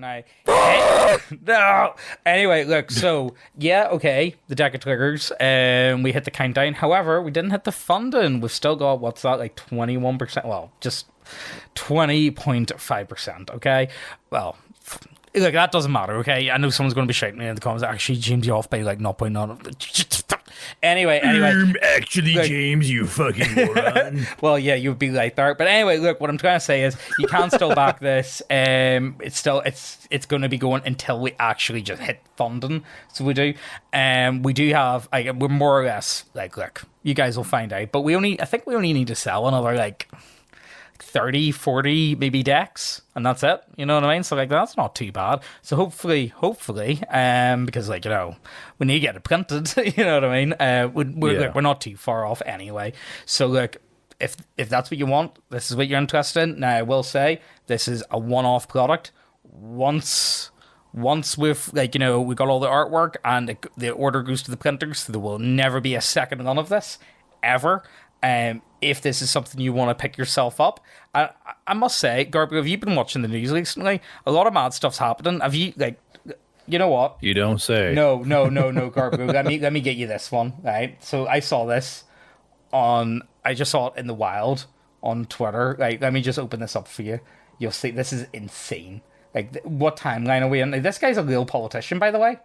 now. No. Anyway, look. So yeah, okay. The deck of triggers, and we hit the countdown. However, we didn't hit the funding. We've still got what's that, like 21%? Well, just 20.5%. Okay. Well. Look, that doesn't matter, okay? I know someone's going to be shouting me in the comments. Actually, James, you're off by like 0.9. Anyway. Actually, look, James, you fucking moron. Well, yeah, you'd be like that. But anyway, look, what I'm trying to say is you can still back this. It's going to be going until we actually just hit funding. So we do. We do have, like, we're more or less, like, look, you guys will find out. But I think we only need to sell another, like, 30, 40 maybe decks, and that's it. You know what I mean? So like that's not too bad. So hopefully, because like, you know, we need to get it printed. You know what I mean? We're not too far off anyway. So look, if that's what you want, this is what you're interested in. Now I will say this is a one-off product. Once we've, like, you know, we got all the artwork and the order goes to the printers, so there will never be a second run of this ever. If this is something you want to pick yourself up, I must say, Garbo, have you been watching the news recently? A lot of mad stuff's happening. Have you, like, you know what? You don't say. No, Garbo. let me get you this one, right? So I saw this I just saw it in the wild on Twitter. Like, let me just open this up for you. You'll see, this is insane. Like, what timeline are we in? Like, this guy's a real politician, by the way.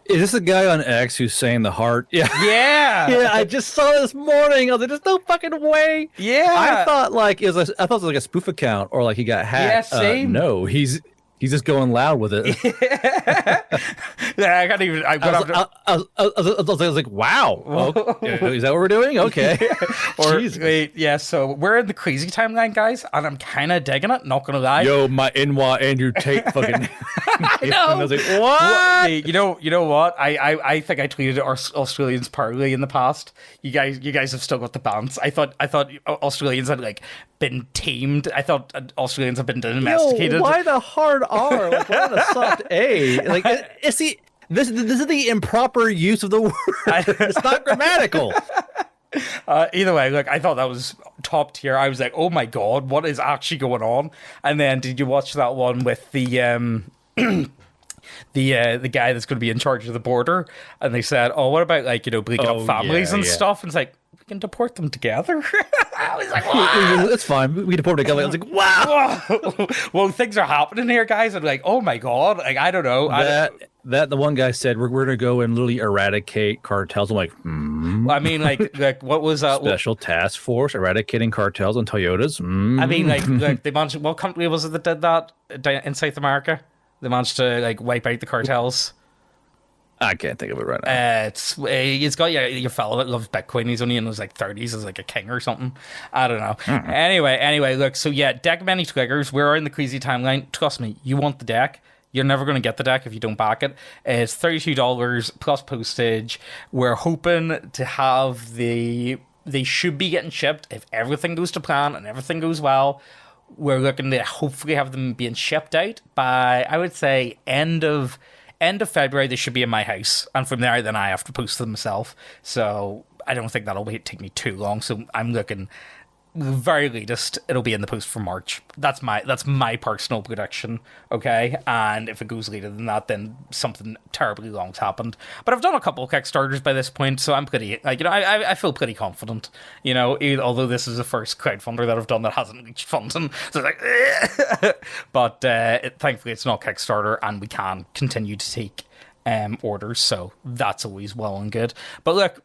Is this the guy on X who's saying the heart? Yeah. Yeah. I just saw it this morning. I was like, there's no fucking way. Yeah. I thought it was like a spoof account or like he got hacked. Yeah, same. No, he's just going loud with it. Yeah, I can't even. I was like, wow. Is that what we're doing? Okay. Wait, yeah. So we're in the crazy timeline, guys, and I'm kind of digging it. Not gonna lie. Yo, my Inwa Andrew Tate fucking. I know. I was like, what? Hey, you know what? I think I tweeted Australians parley in the past. You guys have still got the balance. I thought Australians had like been tamed. I thought Australians have been domesticated. Yo, why the hard R? Like, why not a soft A? Like, this is the improper use of the word. It's not grammatical. Either way, look, I thought that was top tier. I was like, oh my god, what is actually going on? And then did you watch that one with the the guy that's going to be in charge of the border? And they said, oh, what about, like, you know, breaking up families and stuff? And it's like, we can deport them together. I was like, wow. It's fine. We deport them together. I was like, wow. Well, things are happening here, guys. I'm like, oh my god. Like, I don't know. That the one guy said we're going to go and literally eradicate cartels. I'm like, I mean, like what was that? Special task force eradicating cartels on Toyotas. I mean, like they managed. What country was it that did that in South America? They managed to like wipe out the cartels. I can't think of it right now. It's got your fellow that loves Bitcoin. He's only in his like 30s as like a king or something. I don't know. Anyway, look. So yeah, deck of many triggers. We're in the crazy timeline. Trust me, you want the deck. You're never going to get the deck if you don't back it. It's $32 plus postage. We're hoping to have they should be getting shipped if everything goes to plan and everything goes well. We're looking to hopefully have them being shipped out by, I would say, end of February. They should be in my house, and from there then I have to post them myself. So I don't think that'll take me too long. So I'm looking, very latest, it'll be in the post for March. That's my personal prediction. Okay, and if it goes later than that, then something terribly wrong's happened. But I've done a couple of Kickstarters by this point, so I'm pretty, like, you know, I feel pretty confident. You know, although this is the first crowdfunder that I've done that hasn't reached funding, so it's like, but thankfully it's not Kickstarter, and we can continue to take orders, so that's always well and good. But look,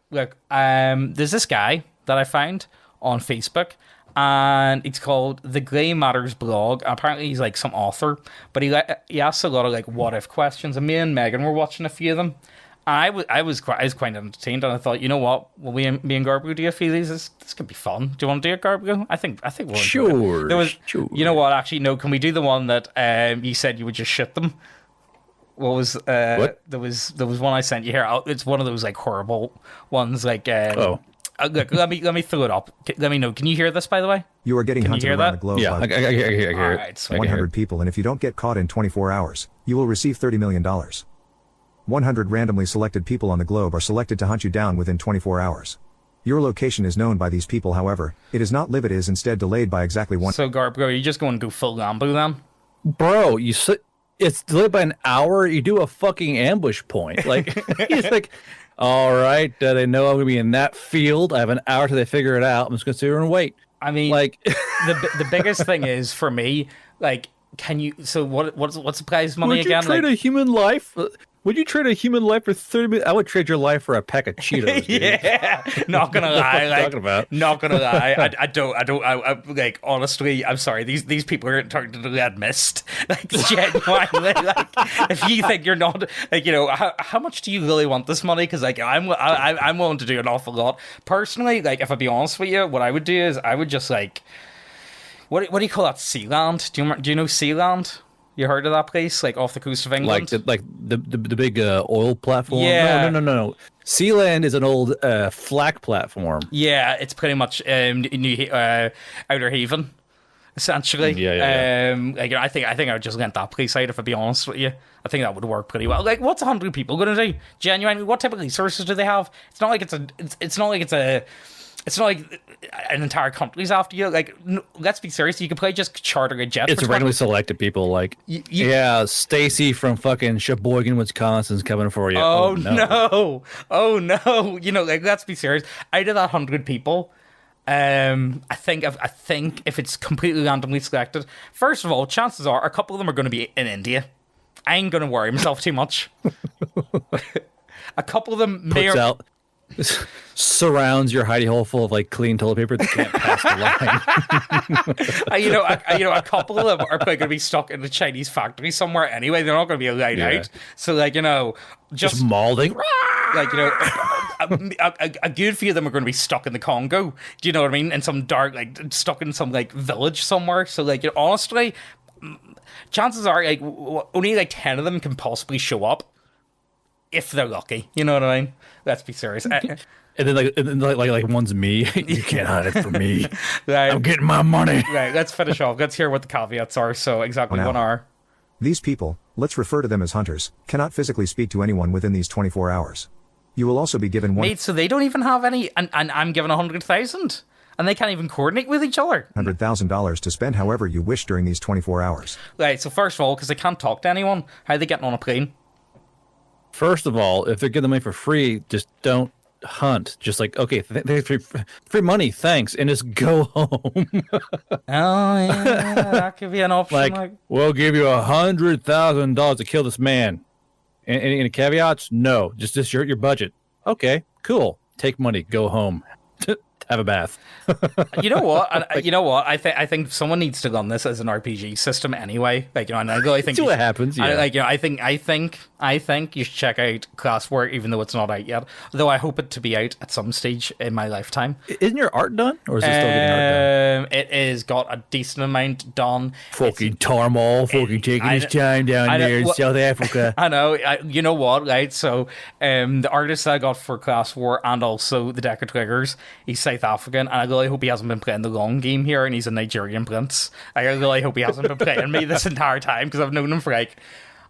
there's this guy that I found on Facebook, and it's called The Grey Matters Blog. Apparently he's like some author, but he asks a lot of like what if questions, and me and Megan were watching a few of them. I was quite entertained, and I thought, you know what, will me and Garbo do a few of these? This could be fun. Do you want to do it, Garbo? I think we'll sure. Sure. You know what? Actually, no. Can we do the one that you said you would just shit them? What was what? There was one I sent you here. It's one of those like horrible ones, like look, let me throw it up. Let me know. Can you hear this, by the way? You are getting hunted around the globe by I hear All it. right, 100 people, and if you don't get caught in 24 hours, you will receive $30 million. 100 randomly selected people on the globe are selected to hunt you down within 24 hours. Your location is known by these people, however, it is not live, it is instead delayed by exactly one. So, Garbo, are you just going to go full Lambo then? bro, it's delayed by an hour. You do a fucking ambush point. Like, he's like, all right, they know I'm gonna be in that field. I have an hour till they figure it out. I'm just gonna sit here and wait. I mean, Like, the biggest thing is for me, like, can you? So what's the prize money would you again? trade Like, a human life? Would you trade a human life for 30 minutes? I would trade your life for a pack of Cheetos. Dude. yeah, not gonna lie, I'm like, talking about? not gonna lie, I like, honestly, I'm sorry, these people aren't talking to the red mist, like, genuinely, like, if you think you're not, like, you know, how much do you really want this money? Because, like, I'm willing to do an awful lot personally. Like, if I be honest with you, what I would do is I would just, like, what do you call that, Sealand? Do you know Sealand? You heard of that place, like off the coast of England? Like the big oil platform? Yeah. No. Sealand is an old flak platform. Yeah, it's pretty much Outer Haven, essentially. Yeah. Like, I think I would just rent that place out, if I be honest with you. I think that would work pretty well. Like, what's 100 people going to do? Genuinely, what type of resources do they have? It's not like an entire country's after you. Like, let's be serious. You could probably just charter a jet. It's randomly selected people. Like, yeah, Stacy from fucking Sheboygan, Wisconsin's coming for you. Oh no! Oh no! You know, like, let's be serious. Out of that 100 people, I think if it's completely randomly selected, first of all, chances are a couple of them are going to be in India. I ain't going to worry myself too much. A couple of them may surrounds your hidey hole full of like clean toilet paper that can't pass the line. A couple of them are probably going to be stuck in the Chinese factory somewhere anyway. They're not going to be allowed out. So, like, you know, just malding. Like, you know, a good few of them are going to be stuck in the Congo. Do you know what I mean? In some dark, like, stuck in some, like, village somewhere. So, like, you know, honestly, chances are, like, only like 10 of them can possibly show up if they're lucky. You know what I mean? Let's be serious. And then like one's me. You can't hide it from me. Right. I'm getting my money. Right, let's finish off. Let's hear what the caveats are. So exactly 1 hour. These people, let's refer to them as hunters, cannot physically speak to anyone within these 24 hours. You will also be given Mate, so they don't even have any, and I'm given 100,000, and they can't even coordinate with each other. $100,000 to spend however you wish during these 24 hours. Right, so first of all, because they can't talk to anyone, how are they getting on a plane? First of all, if they're getting the money for free, just don't hunt. Just like, okay, free money, thanks, and just go home. Oh, yeah, that could be an option. Like, we'll give you $100,000 to kill this man. Any caveats? No, just your budget. Okay, cool. Take money, go home. Have a bath. You know what? I think someone needs to run this as an RPG system anyway. Like, you know, and I really think see what happens. Yeah. I think you should check out Classwork, even though it's not out yet. Though I hope it to be out at some stage in my lifetime. Isn't your art done, or is it still getting art done? It is got a decent amount done. Fucking Tarmal, fucking taking his time down there in South Africa. I know. You know what? Right. So, the artist I got for Class War and also the deck of triggers, he's South African, and I really hope he hasn't been playing the long game here, and he's a Nigerian prince. I really hope he hasn't been playing me this entire time, because I've known him for, like,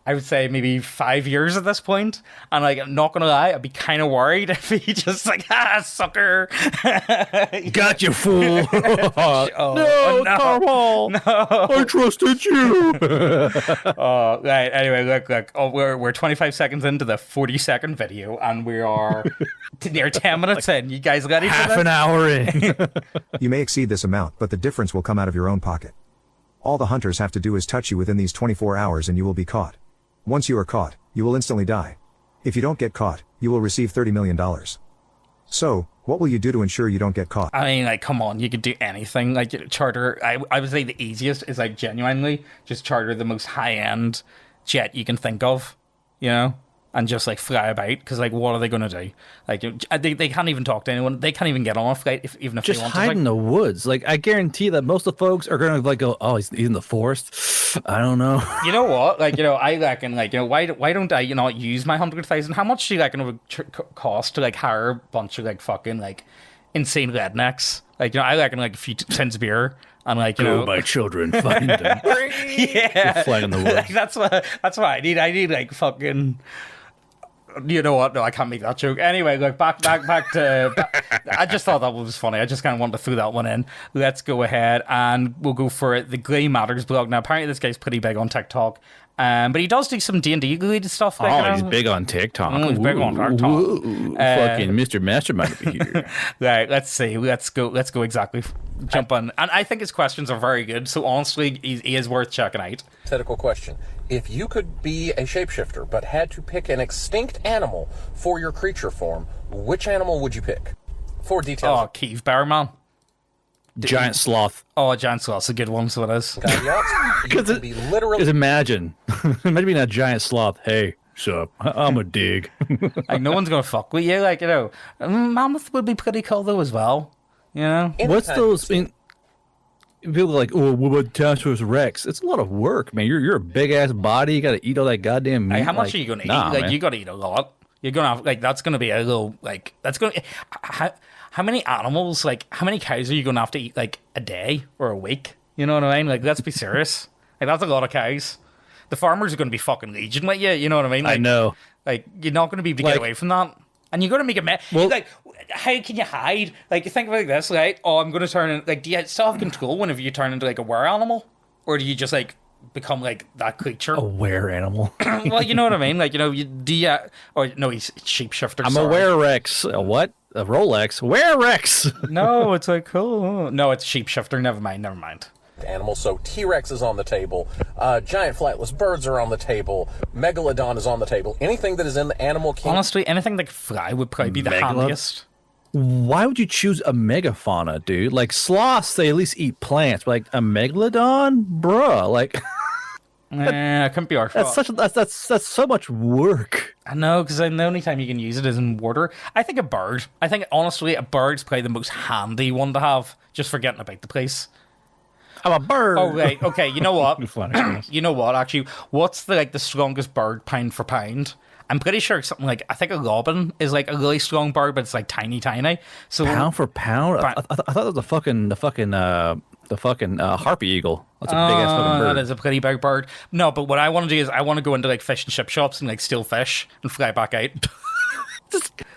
I would say maybe 5 years at this point, and, like, I'm not gonna lie, I'd be kind of worried if he just, like, sucker. Got you, fool. No, Tarmal. No, I trusted you. Right, anyway, look. Oh, we're 25 seconds into the 40-second video, and we are near 10 minutes in. You guys ready for Half this? an hour in. You may exceed this amount, but the difference will come out of your own pocket. All the hunters have to do is touch you within these 24 hours and you will be caught. Once you are caught, you will instantly die. If you don't get caught, you will receive $30 million. So, what will you do to ensure you don't get caught? I mean, like, come on, you could do anything. Like, charter, I would say the easiest is, like, genuinely just charter the most high-end jet you can think of, you know? And just, like, fly about, because, like, what are they going to do? Like, they can't even talk to anyone. They can't even get on a flight even if just they want hide to. in the woods. Like, I guarantee that most of the folks are going to, like, go, oh, he's in the forest. I don't know. You know what? Like, you know, I reckon, like, you know, why don't I, you know, use my 100,000? How much do you reckon it would cost to, like, hire a bunch of, like, fucking, like, insane rednecks? Like, you know, I reckon, like, a few tins of beer. And, like, you know, my children, find them. Yeah, flying in the woods. Like, that's what I need. I need, like, fucking You know what? No, I can't make that joke. Anyway, look, back to... I just thought that was funny. I just kind of wanted to throw that one in. Let's go ahead and we'll go for the Grey Matters blog. Now, apparently this guy's pretty big on TikTok. But he does do some D&D related stuff. Like, he's big on TikTok. He's big on TikTok. Fucking Mr. Mastermind over here. Right, let's see. Let's go exactly. Jump on. And I think his questions are very good. So honestly, he is worth checking out. Hypothetical question. If you could be a shapeshifter but had to pick an extinct animal for your creature form, which animal would you pick? For details. Oh, Keeve Bear, man. Giant sloth. Oh, a giant sloth's a good one, so it is. Because be literally... Because imagine being a giant sloth. Hey, sup? I'm a dig. Like, no one's going to fuck with you. Like, you know, mammoth would be pretty cool, though, as well. You know? What's those... I mean, people are like, oh, what about Tyrannosaurus Rex? It's a lot of work, man. You're a big-ass body. You got to eat all that goddamn meat. Like, how much are you going to eat? Like, man. You got to eat a lot. You're going to have... Like, that's going to be a little... Like, that's going to... How many animals, like, how many cows are you going to have to eat, like, a day or a week? You know what I mean? Like, let's be serious. Like, that's a lot of cows. The farmers are going to be fucking legion with you. You know what I mean? Like, I know. Like, you're not going to be able to get away from that. And you're going to make it... like, how can you hide? Like, you think about this, right? Oh, I'm going to turn in... Like, do you still have control whenever you turn into, like, a were animal? Or do you just, like, become, like, that creature? A were animal? Well, you know what I mean? Like, you know, or, no, he's shapeshifter. I'm a were Rex. A what? A Rolex? Were Rex? No, it's like, oh. No, it's shapeshifter. Never mind. Animals. So T-Rex is on the table. Giant flightless birds are on the table. Megalodon is on the table. Anything that is in the animal kingdom. Honestly, anything that can fly would probably be the handiest. Why would you choose a megafauna, dude? Like, sloths, they at least eat plants. But, like, a megalodon? Bruh, like... it couldn't be our fault. That's so much work. I know, because the only time you can use it is in water. I think a bird. I think, honestly, a bird's probably the most handy one to have, just for getting about the place. I'm a bird. Oh, right. Okay, you know what? You know what, actually? What's the strongest bird pound for pound? I'm pretty sure it's something like, I think a robin is like a really strong bird, but it's like tiny. So pound for pound? I thought it was the fucking harpy eagle. That's a big ass fucking bird. That is a pretty big bird. No, but what I want to do is I want to go into like fish and chip shops and like steal fish and fly back out.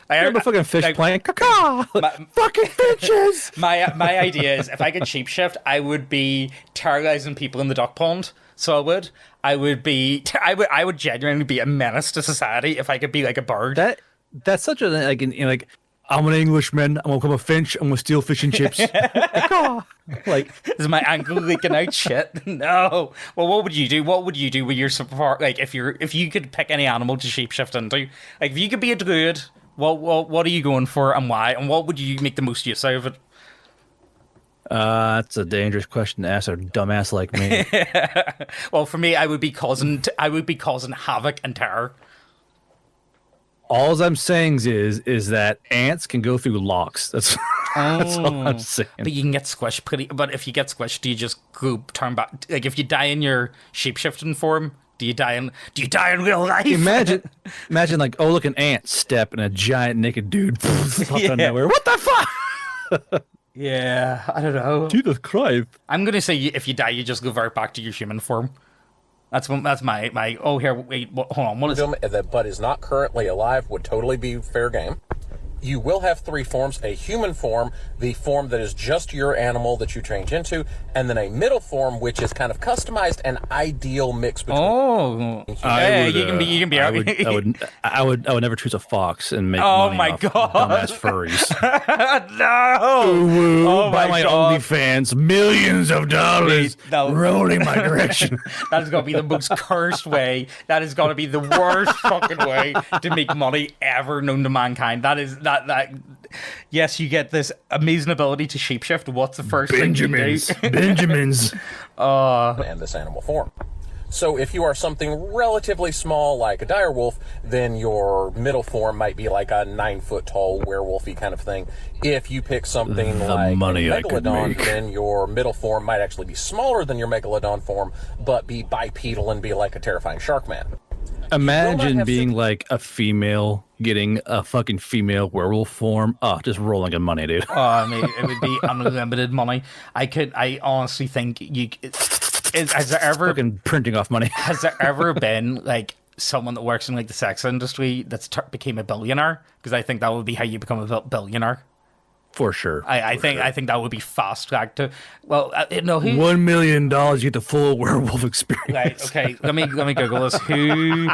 I'm a fucking fish playing fucking fishes. My idea is if I could shapeshift, I would be terrorizing people in the duck pond. So I would genuinely be a menace to society if I could be like a bird. That's such a like I'm an Englishman. I'm gonna become a finch. I'm gonna steal fish and chips. Like, is my ankle leaking out? Shit, no. Well, what would you do? What would you do with your superpower? Like, if you could pick any animal to shapeshift into, like, if you could be a druid, what are you going for and why? And what would you make the most use out of it? That's a dangerous question to ask a dumbass like me. Well, for me, I would be causing havoc and terror. All I'm saying is that ants can go through locks. That's all I'm saying. But you can get squished But if you get squished, do you just turn back? Like, if you die in your shapeshifting form, do you die in real life? Imagine like, oh, look, an ant step and a giant naked dude popped out of nowhere. What the fuck? Yeah, I don't know. Jesus Christ. I'm gonna say if you die, you just go right back to your human form. That's my. Oh, here, wait, hold on. What is that? But is not currently alive would totally be fair game. You will have three forms: a human form, the form that is just your animal that you change into, and then a middle form, which is kind of customized and ideal mix between. Oh, you can be. I would never choose a fox and make money my off dumbass furries. No. Ooh, buy my OnlyFans, millions of dollars rolling my direction. That is gonna be the most cursed way. That is gonna be the worst fucking way to make money ever known to mankind. That is that. Yes, you get this amazing ability to shapeshift. What's the first thing you do? Benjamins. And this animal form. So if you are something relatively small like a direwolf, then your middle form might be like a 9-foot tall werewolfy kind of thing. If you pick something like a megalodon, then your middle form might actually be smaller than your megalodon form, but be bipedal and be like a terrifying shark man. Imagine being like a female getting a fucking female werewolf form. Oh, just rolling in money, dude. I mean, it would be unlimited money. I honestly think has there ever fucking printing off money? Has there ever been like someone that works in like the sex industry that's became a billionaire, because I think that would be how you become a billionaire. For sure. I think that would be fast track to. Well, no, who? $1 million, you get the full werewolf experience. Right. Okay. Let me Google this. Who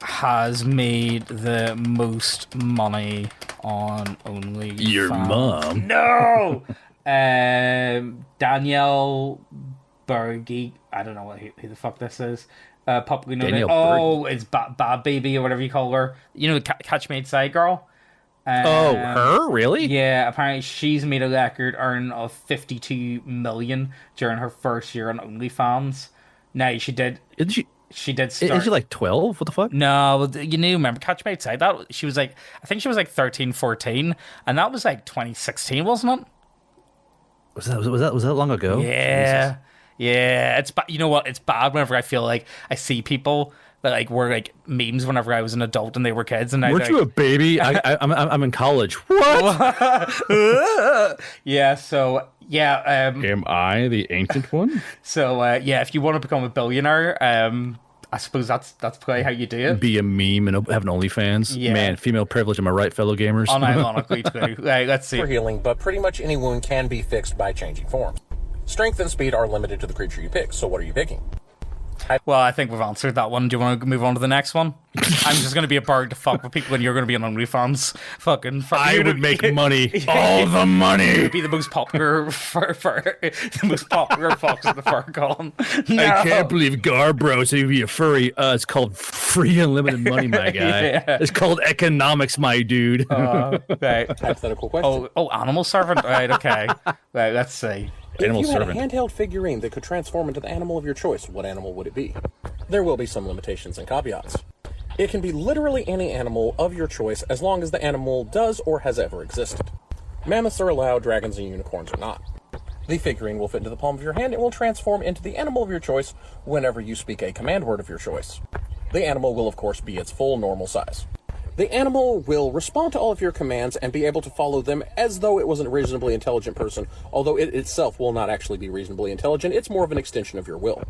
has made the most money on OnlyFans? Your mom. No. Danielle Bergy. I don't know who the fuck this is. Popularly known. It's Bad Baby or whatever you call her. You know, the Catch Me Outside girl. Her? Really? Yeah, apparently she's made a record earn of $52 million during her first year on OnlyFans. Now, she did... Isn't she... She did start... Is she like 12? What the fuck? No, you know, remember, Catch Me Outside, that she was like... I think she was like 13, 14, and that was like 2016, wasn't it? Was that long ago? Yeah. Jesus. Yeah, it's you know what? It's bad whenever I feel like I see people that like were like memes whenever I was an adult and they were kids. And weren't you a baby? I'm in college. What? Yeah. So yeah. Am I the ancient one? So yeah, if you want to become a billionaire, I suppose that's probably how you do it. Be a meme and have an OnlyFans. Yeah. Man, female privilege. Am I right, fellow gamers? Unironically true. Right, let's see. For healing, but pretty much any wound can be fixed by changing forms. Strength and speed are limited to the creature you pick, so what are you picking? Well, I think we've answered that one. Do you want to move on to the next one? I'm just going to be a bird to fuck with people, and you're going to be an OnlyFans. Fucking. I would make money. All the money. You'd be the most popular the most popular fox in the Furcon. No. I can't believe Garbro said he'd be a furry. It's called free unlimited money, my guy. Yeah. It's called economics, my dude. Right. Hypothetical question. Oh, animal servant. Right. Okay. Right. Let's see. Animal if you servant. had a handheld figurine that could transform into the animal of your choice, what animal would it be? There will be some limitations and caveats. It can be literally any animal of your choice as long as the animal does or has ever existed. Mammoths are allowed, dragons and unicorns are not. The figurine will fit into the palm of your hand and will transform into the animal of your choice whenever you speak a command word of your choice. The animal will of course be its full normal size. The animal will respond to all of your commands and be able to follow them as though it was a reasonably intelligent person, although it itself will not actually be reasonably intelligent. It's more of an extension of your will.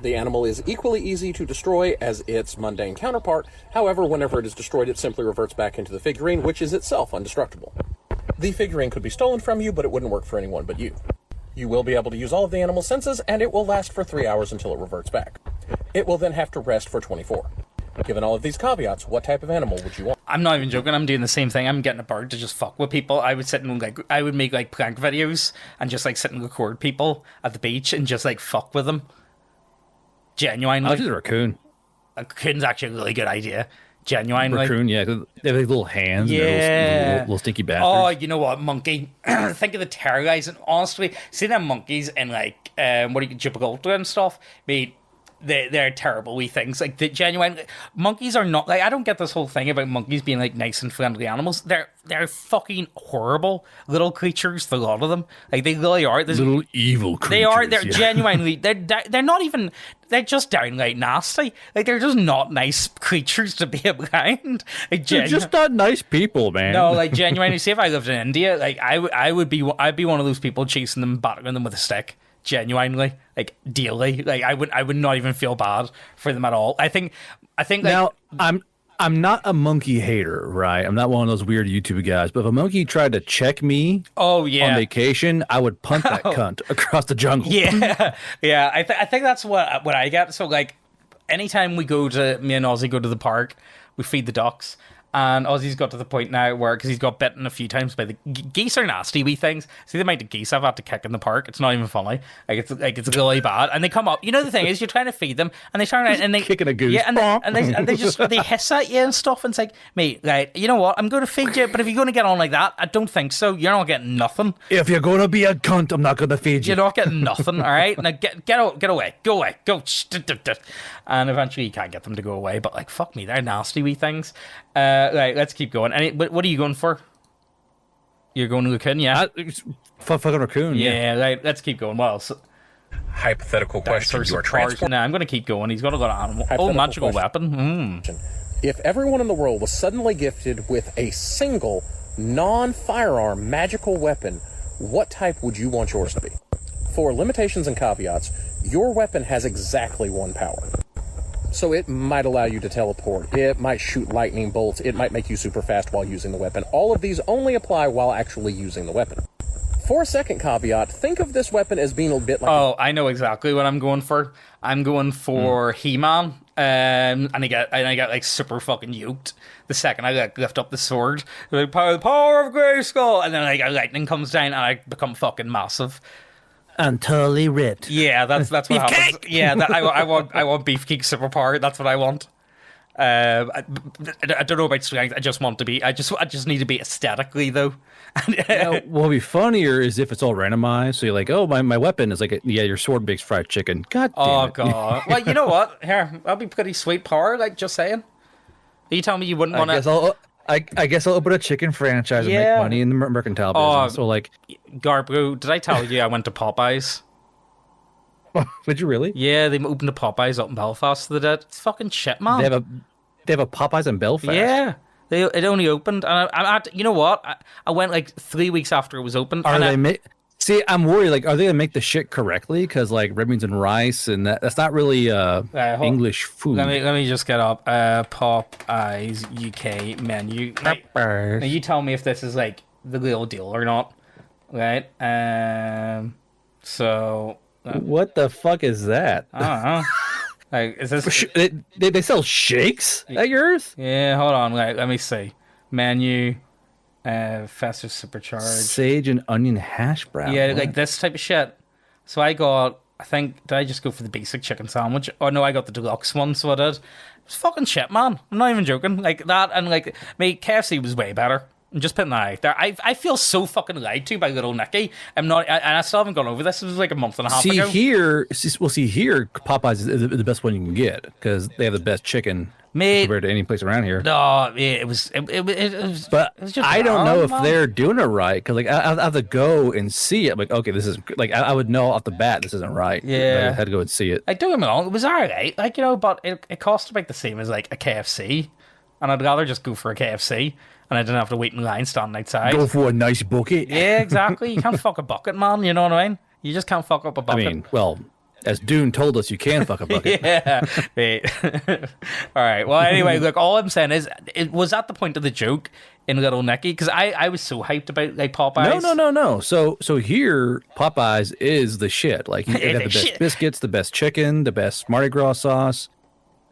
The animal is equally easy to destroy as its mundane counterpart. However, whenever it is destroyed, it simply reverts back into the figurine, which is itself indestructible. The figurine could be stolen from you, but it wouldn't work for anyone but you. You will be able to use all of the animal's senses, and it will last for 3 hours until it reverts back. It will then have to rest for 24. Given all of these caveats, what type of animal would you want? I'm not even joking. I'm doing the same thing. I'm getting a bird to just fuck with people. I would sit and I would make like prank videos and just like sit and record people at the beach and just like fuck with them. Genuinely. I'll do the raccoon. A raccoon's actually a really good idea. Genuinely. Raccoon, yeah. They have like little hands. Yeah. And little stinky bastards. Oh, you know what? Monkey. Think of the terror guys. And honestly, see them monkeys in like, Gibraltar and stuff? Mate, they're terrible wee things. Like, the genuine monkeys are not like, I don't get this whole thing about monkeys being like nice and friendly animals. They're fucking horrible little creatures. The lot of them, like, they really are. Little evil creatures. They are. They're yeah. genuinely. They're not even. They're just downright nasty. Like, they're just not nice creatures to be around. Like, they're just not nice people, man. No, like, genuinely. See, if I lived in India, like, I'd be one of those people chasing them, battering them with a stick. Genuinely, like, daily. Like, I would not even feel bad for them at all. I think like, now I'm not a monkey hater, right? I'm not one of those weird YouTube guys. But if a monkey tried to check me, on vacation, I would punt that cunt across the jungle. Yeah, yeah. I think that's what I get. So, like, anytime me and Ozzy go to the park, we feed the ducks. And Ozzy's got to the point now where, because he's got bitten a few times by the geese, are nasty wee things. See the amount of geese I've had to kick in the park. It's not even funny. It's really bad. And they come up. You know, the thing is, you're trying to feed them, and they turn around and they kicking a goose. Yeah, and they just they hiss at you and stuff. And it's like, mate, right? You know what? I'm going to feed you, but if you're going to get on like that, I don't think so. You're not getting nothing. If you're going to be a cunt, I'm not going to feed you. You're not getting nothing. All right, now get away, go away, go. And eventually you can't get them to go away. But like, fuck me, they're nasty wee things. Right, let's keep going. What are you going for? You're going to raccoon, yeah? Fucking raccoon, yeah. Right, let's keep going. What else? Hypothetical question. You are transporting. Nah, I'm going to keep going. He's got a lot of animal. Oh, magical weapon. If everyone in the world was suddenly gifted with a single non-firearm magical weapon, what type would you want yours to be? For limitations and caveats, your weapon has exactly one power. So it might allow you to teleport, it might shoot lightning bolts, it might make you super fast while using the weapon. All of these only apply while actually using the weapon. For a second caveat, think of this weapon as being a bit like... Oh, I know exactly what I'm going for. I'm going for He-Man, and I get like super fucking yoked the second I like lift up the sword. Like, the power of Grayskull, and then like lightning comes down and I become fucking massive. I'm totally ripped. Yeah, that's what happens. Yeah, I want Beefcake superpower. That's what I want. I don't know about strength. I just want to be. I just need to be aesthetically though. Now, what'll be funnier is if it's all randomized. So you're like, oh, my weapon is like, your sword makes fried chicken. God damn Oh it. god. Well, you know what? Here, that'd be pretty sweet power. Like, just saying. Are you telling me you wouldn't want to? I guess I'll open a chicken franchise and make money in the mercantile business. So like, Garbro, did I tell you I went to Popeyes? did you really? Yeah, they opened a Popeyes up in Belfast. They did. It's fucking shit, man. They have a Popeyes in Belfast. Yeah. It only opened, and you know what? I went like 3 weeks after it was opened. See, I'm worried. Like, are they gonna make the shit correctly? Because like red beans and rice, and that's not really English food. Let me just get up Popeyes UK menu. Now you tell me if this is like the real deal or not, right? So what the fuck is that? I don't know. Like, is this? They sell shakes at yours? Yeah, hold on. Let me see. Menu, faster supercharged. Sage and onion hash brown. Yeah, like this type of shit. So I think, did I just go for the basic chicken sandwich? Oh no, I got the deluxe one, so I did. It's fucking shit, man. I'm not even joking. Like that, and like, KFC was way better. I'm just putting that out there. I feel so fucking lied to by little Nicky. And I still haven't gone over this. It was like a month and a half ago. Here, Popeyes is the best one you can get because they have the best chicken compared to any place around here. No, it was. But it was just I don't know if they're doing it right because like I have to go and see it. Like, okay, this is like I would know off the bat this isn't right. Yeah, I had to go and see it. Like, don't get me wrong, it was alright. Like, you know, but it cost about the same as like a KFC, and I'd rather just go for a KFC. And I didn't have to wait in line standing outside. Go for a nice bucket. Yeah, exactly. You can't fuck a bucket, man. You know what I mean? You just can't fuck up a bucket. I mean, well, as Dune told us, you can fuck a bucket. Yeah. Wait. All right. Well, anyway, look, all I'm saying is, it was at the point of the joke in Little Nicky, because I was so hyped about like Popeyes. No. So here, Popeyes is the shit. Like, you have the best biscuits, the best chicken, the best Mardi Gras sauce.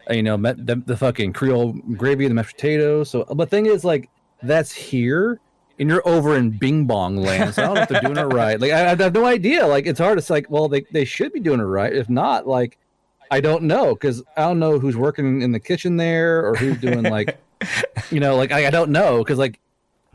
You know, the fucking Creole gravy, the mashed potatoes. So, but the thing is, like, that's here, and you're over in Bing Bong land. So I don't know if they're doing it right. Like, I have no idea. Like, it's hard. It's like, well, they should be doing it right. If not, like, I don't know, because I don't know who's working in the kitchen there or who's doing like, you know, like I don't know, because like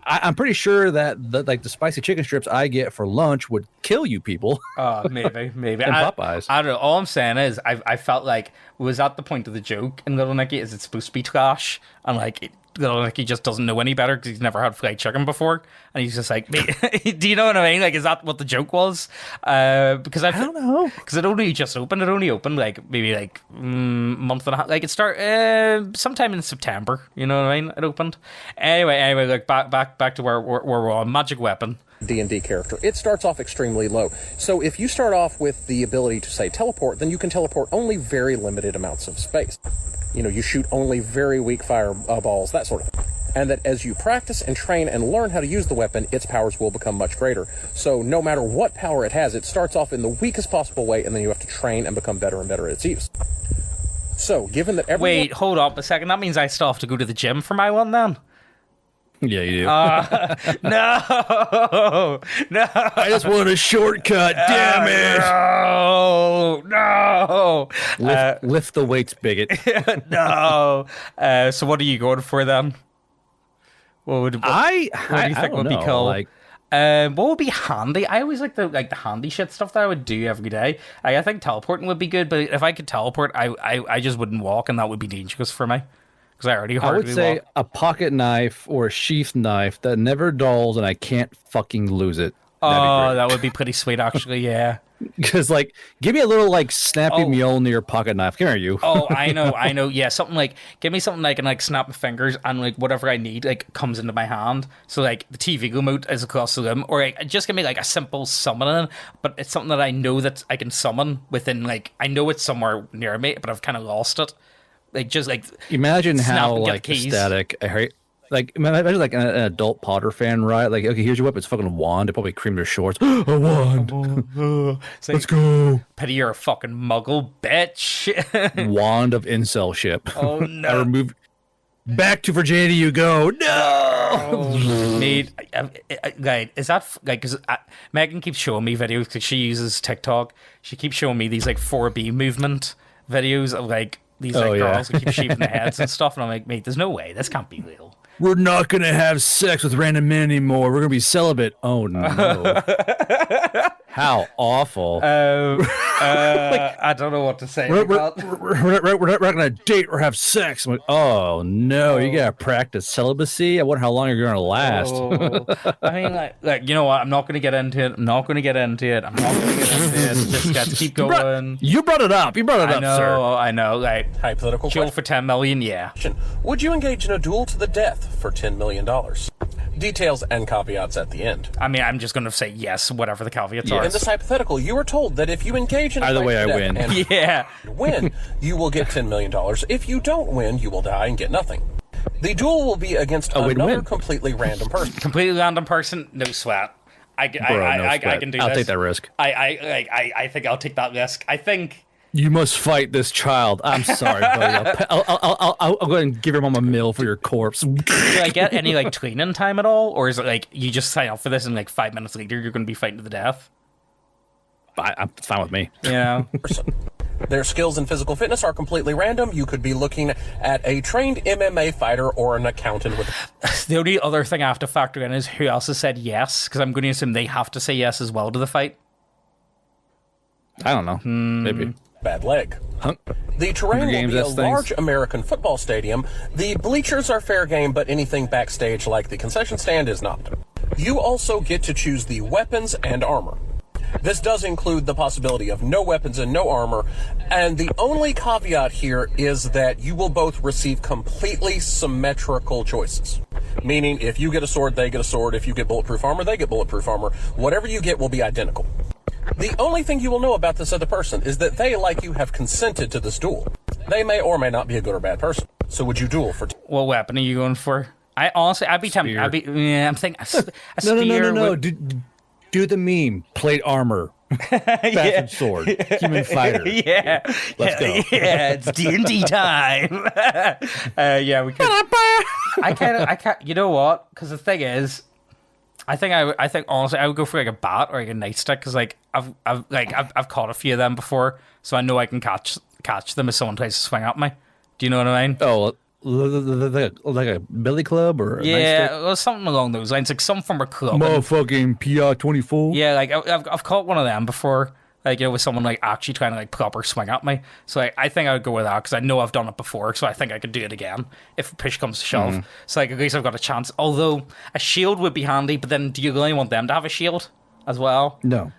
I'm pretty sure that the spicy chicken strips I get for lunch would kill you people. Maybe. And Popeyes. I don't know. All I'm saying is I felt like it was at the point of the joke in Little Nicky. Is it supposed to be trash? And like Little Nicky just doesn't know any better because he's never had fried chicken before, and he's just like, do you know what I mean? Like, is that what the joke was? Because I don't know, because it only just opened. It only opened like maybe like month and a half. Like, it started sometime in September. You know what I mean? It opened. Anyway, like back to where we're on. Magic weapon. D&D character. It starts off extremely low. So if you start off with the ability to, say, teleport, then you can teleport only very limited amounts of space. You know, you shoot only very weak fireballs, that sort of thing. And that as you practice and train and learn how to use the weapon, its powers will become much greater. So no matter what power it has, it starts off in the weakest possible way, and then you have to train and become better and better at its use. So, given that everyone... Wait, hold up a second. That means I still have to go to the gym for my one, then? Yeah, you do. No. I just want a shortcut. Damn it! No. Lift the weights, bigot. No. So what are you going for then? What do you think would be cool? Like, what would be handy? I always like the handy shit stuff that I would do every day. I think teleporting would be good, but if I could teleport, I just wouldn't walk, and that would be dangerous for me. I would say a pocket knife or a sheath knife that never dulls and I can't fucking lose it. Oh, that would be pretty sweet, actually, yeah. Because, like, give me a little, like, snappy Mjolnir pocket knife. Come here, you. Oh, I know. Yeah, something like, give me something I can, like, snap my fingers and, like, whatever I need, like, comes into my hand. So, like, the TV remote is across the room. Or, like, just give me, like, a simple summoning, but it's something that I know that I can summon within, like, I know it's somewhere near me, but I've kind of lost it. Like just like Imagine snap how and get like the keys. ecstatic. Like imagine like an adult Potter fan, right? Like, okay, here's your weapon. It's fucking a wand. They probably cream their shorts. A wand. It's like, Let's go. Pity you're a fucking muggle, bitch. Wand of incel ship. Oh I no. remove. Back to virginity you go. No. Mate, like, is that like? Because Megan keeps showing me videos because she uses TikTok. She keeps showing me these like 4B movement videos of like these like girls who keep shaving their heads and stuff. And I'm like, mate, there's no way this can't be real. We're not gonna have sex with random men anymore. We're gonna be celibate. Oh no. How awful. I don't know what to say. We're not gonna date or have sex. I'm like, oh no, you gotta practice celibacy. I wonder how long you're gonna last. I mean, like you know what? I'm not gonna get into it. Just got to keep going. You brought it up. Sir. I know. Like Hypothetical duel question. for 10 million. Yeah. Would you engage in a duel to the death for $10 million? Details and caveats at the end. I mean, I'm just gonna say yes, whatever the caveats are. In this hypothetical, you are told that if you engage in a Either fight way, to I death win. and Yeah. win, you will get $10 million. If you don't win, you will die and get nothing. The duel will be against another win-win. completely random person. Completely random person, no sweat. I can do this. I'll take that risk. I think I'll take that risk. I think You must fight this child. I'm sorry, buddy. I'll go ahead and give your mom a meal for your corpse. do I get any like training time at all, or is it like you just sign up for this and like 5 minutes later you're going to be fighting to the death? It's fine with me. Yeah. Their skills and physical fitness are completely random. You could be looking at a trained MMA fighter or an accountant with... The only other thing I have to factor in is who else has said yes, because I'm going to assume they have to say yes as well to the fight. I don't know. Maybe. bad leg. The terrain will be a large American football stadium. The bleachers are fair game, but anything backstage like the concession stand is not. You also get to choose the weapons and armor. This does include the possibility of no weapons and no armor, and the only caveat here is that you will both receive completely symmetrical choices. Meaning, if you get a sword, they get a sword. If you get bulletproof armor, they get bulletproof armor. Whatever you get will be identical. The only thing you will know about this other person is that they, like you, have consented to this duel. They may or may not be a good or bad person. So would you duel for... What weapon are you going for? I honestly, I'd be tempted. I'm thinking a spear. No. Do the meme. Plate armor. Fashion sword. Human fighter. Yeah. Let's go. Yeah, it's D&D time. Yeah, we could. I can't. You know what? Because the thing is, I think honestly, I would go for like a bat or like a nightstick because like I've caught a few of them before, so I know I can catch them if someone tries to swing at me. Do you know what I mean? Oh, like a billy club or a yeah, well, something along those lines, like some from a club. Motherfucking PR-24. Yeah, like I've caught one of them before, like with someone like actually trying to like proper swing at me. So like, I think I would go with that because I know I've done it before, so I think I could do it again if push comes to shove. So like at least I've got a chance. Although a shield would be handy, but then do you really want them to have a shield as well? No.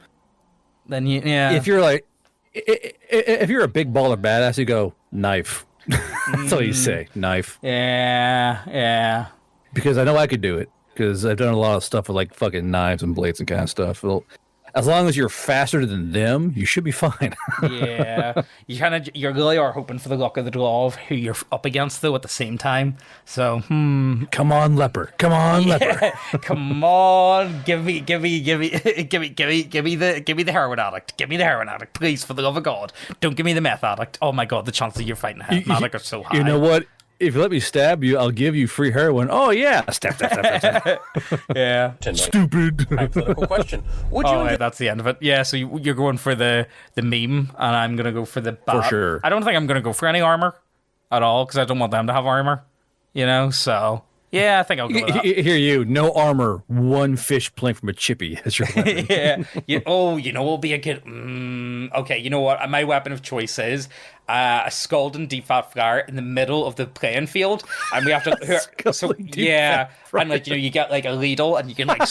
Then yeah. If you're like, if you're a big baller badass, you go knife. That's all you say, knife. Yeah. Because I know I could do it. Because I've done a lot of stuff with like fucking knives and blades and kind of stuff. Well, as long as you're faster than them, you should be fine. Yeah, you really are hoping for the luck of the draw of who you're up against though at the same time. So, Come on, leper. Come on, leper. Come on, give me the heroin addict. Give me the heroin addict, please, for the love of God. Don't give me the meth addict. Oh my God, the chances of you fighting a meth addict are so high. You know what? If you let me stab you, I'll give you free heroin. Oh yeah, stab. Yeah. Stupid. Hypothetical question. Would you... Oh, right, that's the end of it. Yeah, so you're going for the meme, and I'm going to go for the bat. For sure. I don't think I'm going to go for any armor at all, because I don't want them to have armor, you know, so... Yeah, I think I'll go with that. Here you, no armor, one fish playing from a chippy as your weapon. Yeah. You know what will be a good... okay, you know what? My weapon of choice is a scalding deep fat flower in the middle of the playing field, and we have to... So yeah, and like, you know, you get like a ladle, and you can like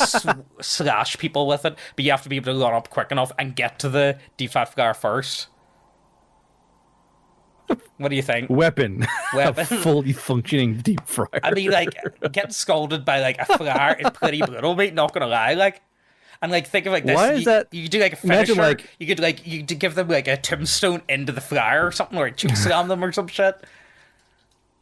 slash people with it, but you have to be able to run up quick enough and get to the deep fat flower first. What do you think? Weapon. A fully functioning deep fryer. I mean, like, getting scolded by, like, a flower is pretty brutal, mate, not gonna lie, like. And, like, think of, like, this. Why is that? You could do, like, a finisher. Imagine, you could give them, like, a tombstone into the flower or something, or choke slam them or some shit.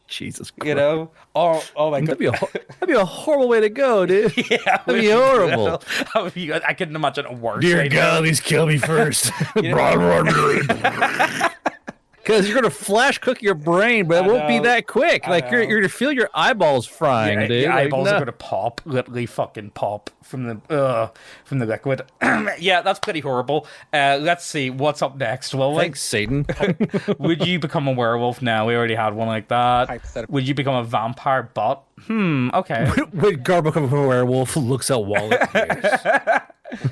Jesus Christ. You know? Oh my god. That'd be a horrible way to go, dude. Yeah, That'd be horrible. I couldn't imagine a worse Dear way to God, go. please kill me first. Because you're gonna flash cook your brain, but it won't be that quick. Like you're gonna feel your eyeballs frying, dude. Your Like, eyeballs no. are gonna pop, literally fucking pop from the liquid. Yeah, that's pretty horrible. Let's see what's up next. Well, Thanks, Satan. would you become a werewolf now? We already had one like that. Hypothetical. Would you become a vampire butt? Okay. When Garbo becomes a werewolf, looks at Wallet.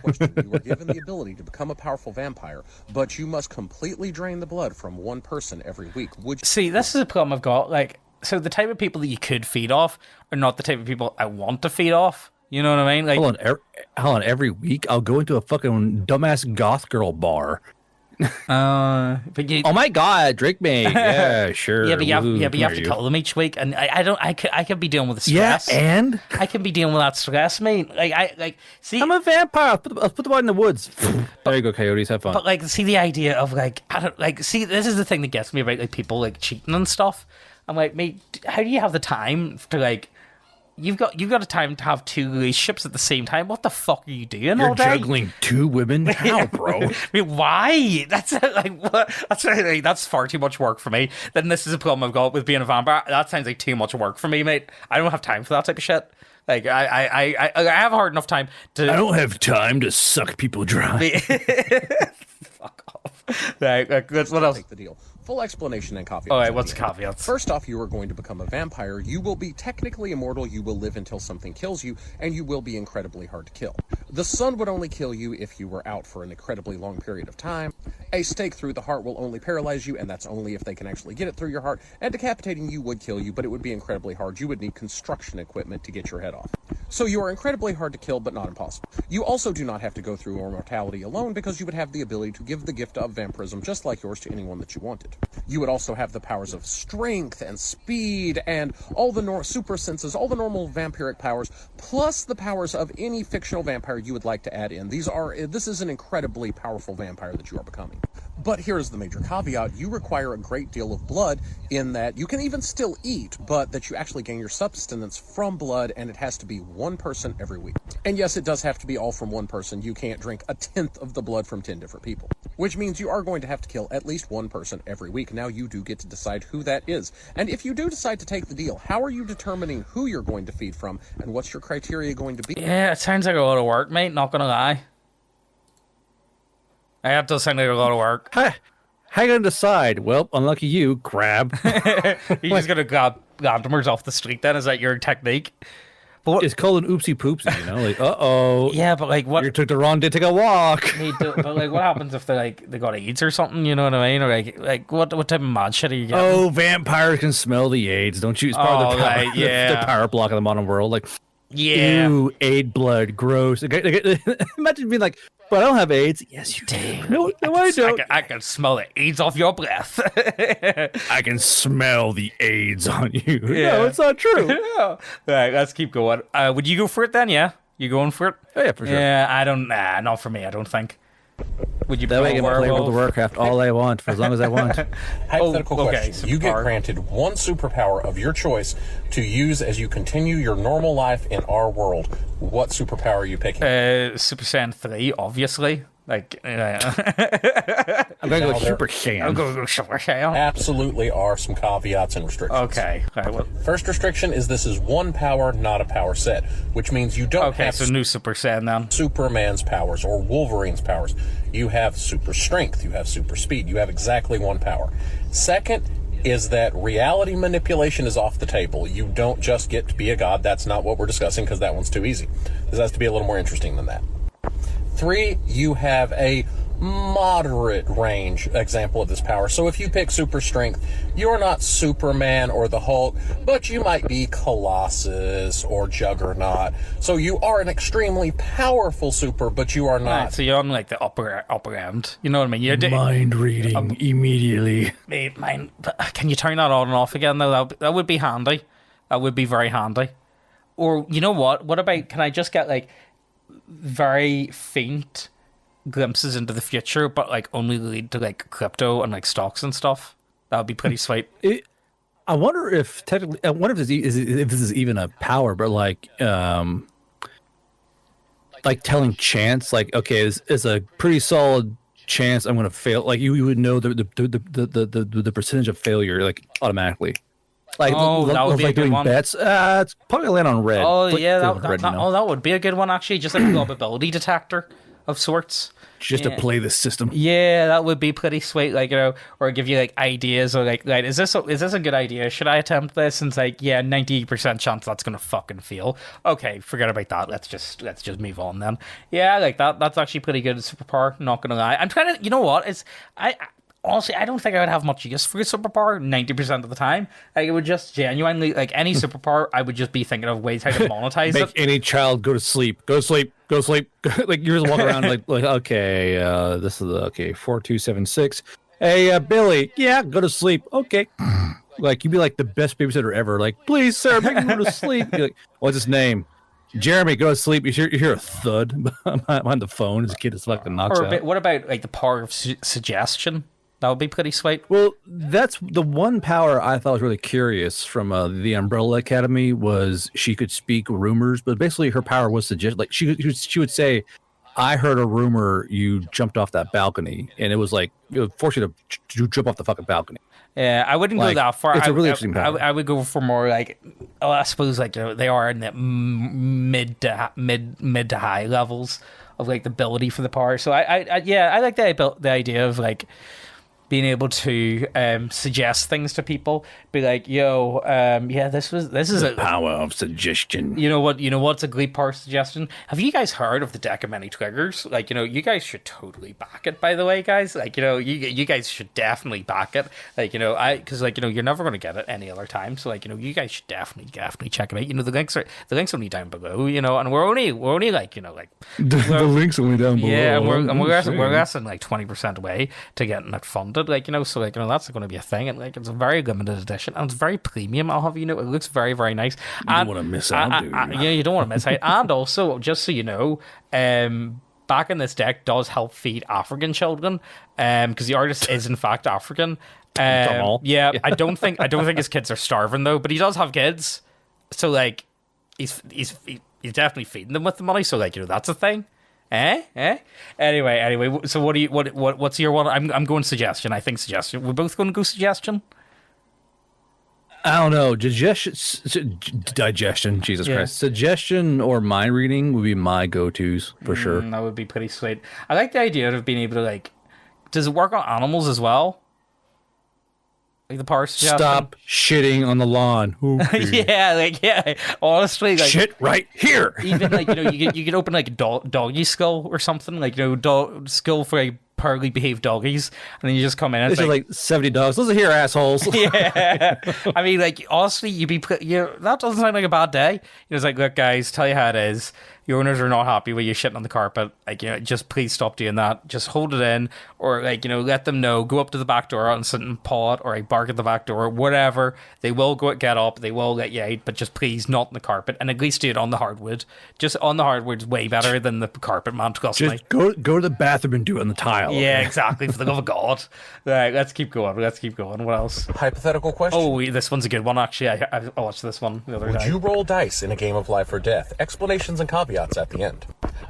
Question. You are given the ability to become a powerful vampire, but you must completely drain the blood from one person every week. Would you? See, this is a problem I've got. Like, so the type of people that you could feed off are not the type of people I want to feed off. You know what I mean? Like, Hold on. Every week, I'll go into a fucking dumbass goth girl bar. but you, Oh my God, drink me. Yeah, sure. yeah, but you have, Woohoo, yeah, but you have come to here, kill them each week, and I could be dealing with the Yeah, stress. and I can be dealing with that stress, mate. See, I'm a vampire. I'll put the body in the woods. There you go, coyotes. Have fun. but like, see the idea of like, I don't like. See, this is the thing that gets me about like people like cheating and stuff. I'm like, mate, how do you have the time to like? You've got a time to have two relationships at the same time. What the fuck are you doing all You're day? juggling two women? How, bro? I mean, why? That's like what? That's far too much work for me. Then this is a problem I've got with being a vampire. That sounds like too much work for me, mate. I don't have time for that type of shit. Like I have a hard enough time to. I don't have time to suck people dry. Fuck off. Like, what else? Take the deal. Full explanation and caveats. All right, at what's the the end. caveats? First off, you are going to become a vampire. You will be technically immortal. You will live until something kills you, and you will be incredibly hard to kill. The sun would only kill you if you were out for an incredibly long period of time. A stake through the heart will only paralyze you, and that's only if they can actually get it through your heart. And decapitating you would kill you, but it would be incredibly hard. You would need construction equipment to get your head off. So you are incredibly hard to kill, but not impossible. You also do not have to go through immortality alone, because you would have the ability to give the gift of vampirism just like yours to anyone that you wanted. You would also have the powers of strength and speed and all the super senses, all the normal vampiric powers, plus the powers of any fictional vampire you would like to add in. This is an incredibly powerful vampire that you are becoming. But here's the major caveat. You require a great deal of blood in that you can even still eat, but that you actually gain your sustenance from blood, and it has to be one person every week. And yes, it does have to be all from one person. You can't drink a tenth of the blood from 10 different people, which means you are going to have to kill at least one person every week. Now you do get to decide who that is. And if you do decide to take the deal, how are you determining who you're going to feed from, and what's your criteria going to be? Yeah, it sounds like a lot of work, mate. Not gonna lie. That does sound like a lot of work. How you gonna decide? Well, unlucky you, grab. You're just gonna grab randomers off the street. Then is that your technique? But what, It's called an oopsie poopsie, you know? Like, uh-oh. yeah, but like what? You took the wrong day to take a walk. But like, what happens if they got AIDS or something? You know what I mean? Or like what type of mad shit are you getting? Oh, vampires can smell the AIDS, don't you? It's part of the power, right, yeah. the power block of the modern world. Like, Yeah. ew, AIDS blood, gross. Imagine being like, but I don't have AIDS. Yes, you do. No, I don't. I can smell the AIDS off your breath. I can smell the AIDS on you. Yeah. No, it's not true. All right, let's keep going. Would you go for it then? Yeah, you going for it? Oh, yeah, for sure. Yeah, I don't. Nah, not for me. I don't think. Would you? That way I become can a play World of werewolf? Warcraft all I want for as long as I want. Hypothetical okay, question. You get superpower. granted one superpower of your choice to use as you continue your normal life in our world. What superpower are you picking? Super Saiyan 3, obviously. Like, I'm going to go Super I'm Saiyan. going to go Super Saiyan. Absolutely are some caveats and restrictions. Okay. All right, well, First restriction is this is one power, not a power set, which means you don't okay, have so new Super Saiyan then. Superman's powers or Wolverine's powers. You have super strength, you have super speed, you have exactly one power. Second is that reality manipulation is off the table. You don't just get to be a god. That's not what we're discussing because that one's too easy. This has to be a little more interesting than that. 3, you have a moderate range example of this power. So if you pick super strength, you're not Superman or the Hulk, but you might be Colossus or Juggernaut. So you are an extremely powerful super, but you are Right, not. so you're on like the upper end. You know what I mean? You're Mind reading immediately. mine. Can you turn that on and off again though? That would be handy. That would be very handy. Or you know what? What about? Can I just get like very faint glimpses into the future, but like only lead to like crypto and like stocks and stuff? That would be pretty sweet. I wonder if technically, I wonder if this is even a power, but like telling chance, like okay, is a pretty solid chance I'm going to fail. Like you would know the percentage of failure like automatically. Like that would be like a good doing one. bets. It's probably land on red. Oh Click yeah, on red, you know? that would be a good one actually. Just like a probability detector of sorts. Just to play the system. Yeah, that would be pretty sweet. Like or give you like ideas or like is this a good idea? Should I attempt this? And it's like 90% chance that's gonna fucking fail. Okay, forget about that. Let's just move on then. Yeah, I like that. That's actually pretty good superpower. Not gonna lie. I'm trying to. You know what? Honestly, I don't think I would have much use for a superpower 90% of the time. Like, it would just genuinely, like, any superpower, I would just be thinking of ways how to monetize Make it. any child go to sleep. Go to sleep. Go to sleep. Like, you're just walking around like okay, this is 4276. Hey, Billy. Yeah, go to sleep. Okay. Like, you'd be like the best babysitter ever. Like, please, sir, make me go to sleep. You're like, what's his name? Jeremy, go to sleep. You hear a thud behind the phone as a kid just fucking knocks out. What about, like, the power of suggestion? That would be pretty sweet. Well, that's the one power I thought was really curious from the Umbrella Academy was she could speak rumors, but basically her power was suggest. Like she would say, "I heard a rumor you jumped off that balcony," and it was like it would force you to jump off the fucking balcony. Yeah, I wouldn't go that far. It's a really interesting power. I would go for more like, I suppose like they are in the mid to high levels of like the ability for the power. So I like the idea of like being able to suggest things to people, be like, yo, this is the power of suggestion. You know what's a great power suggestion? Have you guys heard of the deck of many triggers? Like, you guys should totally back it, by the way, guys. Like, you guys should definitely back it. Like, because like, you're never going to get it any other time. So like, you guys should definitely check it out. The link's only down below, and we're only like, the link's only down below. Yeah, and we're less than like 20% away to getting it funded. Like, so like, that's going to be a thing, and like, it's a very limited edition, and it's very premium. I'll have it looks very, very nice. You don't want to miss out, do you? Yeah, you don't want to miss out. And also, just so you know, back in this deck does help feed African children, because the artist is in fact African. Yeah, I don't think his kids are starving though, but he does have kids, so like, he's definitely feeding them with the money. So like, that's a thing. Anyway. So what's your one? I'm going suggestion. I think suggestion. We're both going to go suggestion. I don't know. Digestion. Jesus Christ. Suggestion or mind reading would be my go-tos for sure. That would be pretty sweet. I like the idea of being able to like. Does it work on animals as well? Like the power suggestion? Stop shitting on the lawn. Yeah. Honestly, like, shit right here. Even like you could open like a doggy skull or something, like skull for like poorly behaved doggies, and then you just come in and it's like 70 dogs. Listen here, assholes. Yeah, I mean, like, honestly, that doesn't sound like a bad day. It's like, look, guys, tell you how it is. Your owners are not happy with you shitting on the carpet. Like, just please stop doing that. Just hold it in, or like, let them know. Go up to the back door and sit and paw it, or like bark at the back door, whatever. They will get up. They will let you out, but just please not on the carpet, and at least do it on the hardwood. Just on the hardwood's way better than the carpet, man. Trust me. Just go to the bathroom and do it on the tile. Yeah, exactly. For the love of God. Right, let's keep going. What else? Hypothetical question. Oh, this one's a good one, actually. I watched this one the other day. Would you roll dice in a game of life or death? Explanations and caveats at the end.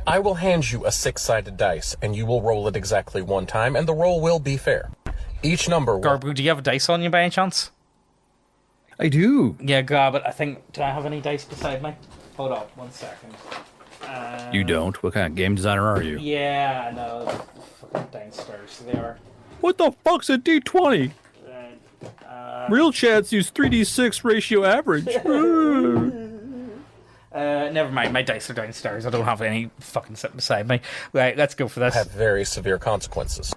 I will hand you a 6-sided dice, and you will roll it exactly one time, and the roll will be fair. Each number will... Garbu, do you have a dice on you by any chance? I do. Yeah, grab it. Do I have any dice beside me? Hold on, 1 second. You don't? What kind of game designer are you? Yeah, I know. Fucking downstairs. They are. What the fuck's a D20? Real chats use 3D6 ratio average. Never mind. My dice are downstairs. I don't have any fucking sitting beside me. Right, let's go for this. Have very severe consequences.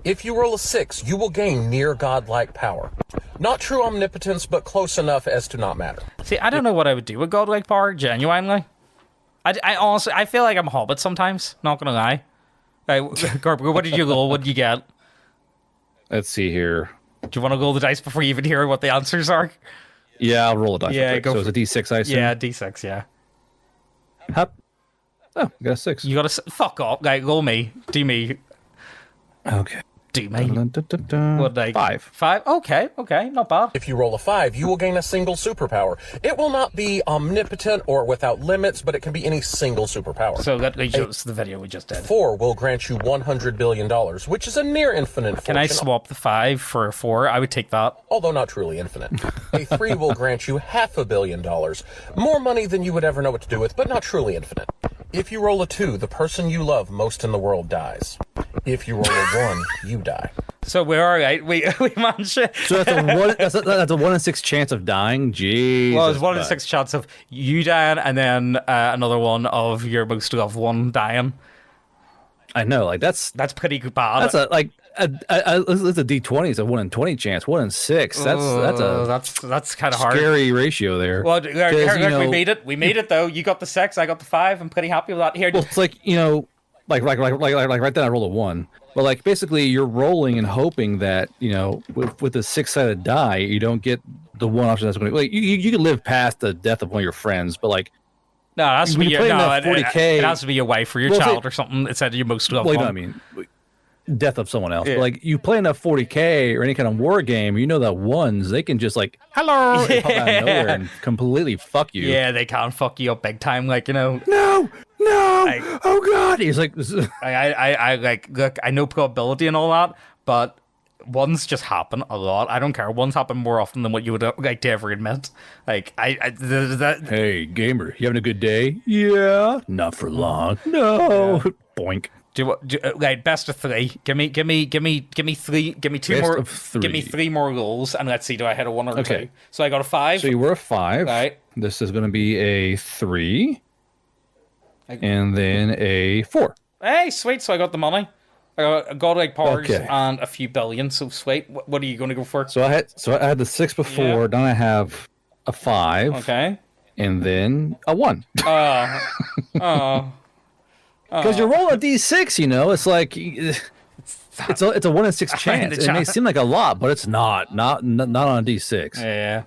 If you roll a 6, you will gain near godlike power. Not true omnipotence, but close enough as to not matter. See, I don't know what I would do with godlike power, genuinely. I honestly, I feel like I'm a hobbit sometimes, not gonna lie. Right, Garbu, what did you roll? What did you get? Let's see here. Do you want to roll the dice before you even hear what the answers are? Yeah, I'll roll a dice. Yeah, go so it's a D6, I assume? Yeah, D6, yeah. Hup. Oh, I got a 6. You got a... Fuck off. Like, roll me. Do me. Okay. do me? Dun, dun, dun, dun. What, like 5. 5? Okay, not bad. If you roll a 5, you will gain a single superpower. It will not be omnipotent or without limits, but it can be any single superpower. So that leads us to the video we just did. 4 will grant you $100 billion, which is a near infinite fortune. Can I swap the 5 for a 4? I would take that. Although not truly infinite. A 3 will grant you $500 million. More money than you would ever know what to do with, but not truly infinite. If you roll a 2, the person you love most in the world dies. If you roll a 1, you die. So we're all right. We managed it. So that's a 1 in 6 chance of dying. Jeez. Well, there's 1 in 6 chance of you dying, and then another one of your most loved one dying. I know, like that's pretty bad. it's a D20. It's a 1 in 20 chance. 1 in 6. That's kind of hard. Scary ratio there. Well, You we made it. We made it though. You got the 6. I got the 5. I'm pretty happy with that. Here, well, it's like like right then I rolled a 1. But like basically you're rolling and hoping that with the 6-sided die you don't get the one option that's going to like you can live past the death of one of your friends, but like no, it has to be your 40K, it has to be your wife or your child or something. It said your most loved one. I mean, death of someone else. Yeah. But like you play enough 40K or any kind of war game, that ones they can just like hello and pop out of nowhere and completely fuck you. Yeah, they can fuck you up big time. Like no, oh god. He's like, I like look. I know probability and all that, but ones just happen a lot. I don't care. Ones happen more often than what you would like to ever admit. Like hey gamer, you having a good day? Yeah, not for long. No, boink. Like best of 3. Give me 3. Give me 2 more. Give me 3 more rolls, and let's see. Do I hit a 1 or a 2? So I got a 5. So you were a 5. Right. This is going to be a 3, and then a 4. Hey, sweet. So I got the money. I got godlike powers and a few billion. So sweet. What are you going to go for? So I had the 6 before. Yeah. Then I have a 5. Okay. And then a 1. Because you're rolling a d6, it's like it's a 1 in 6 chance. It may seem like a lot, but it's not on a d6. Yeah.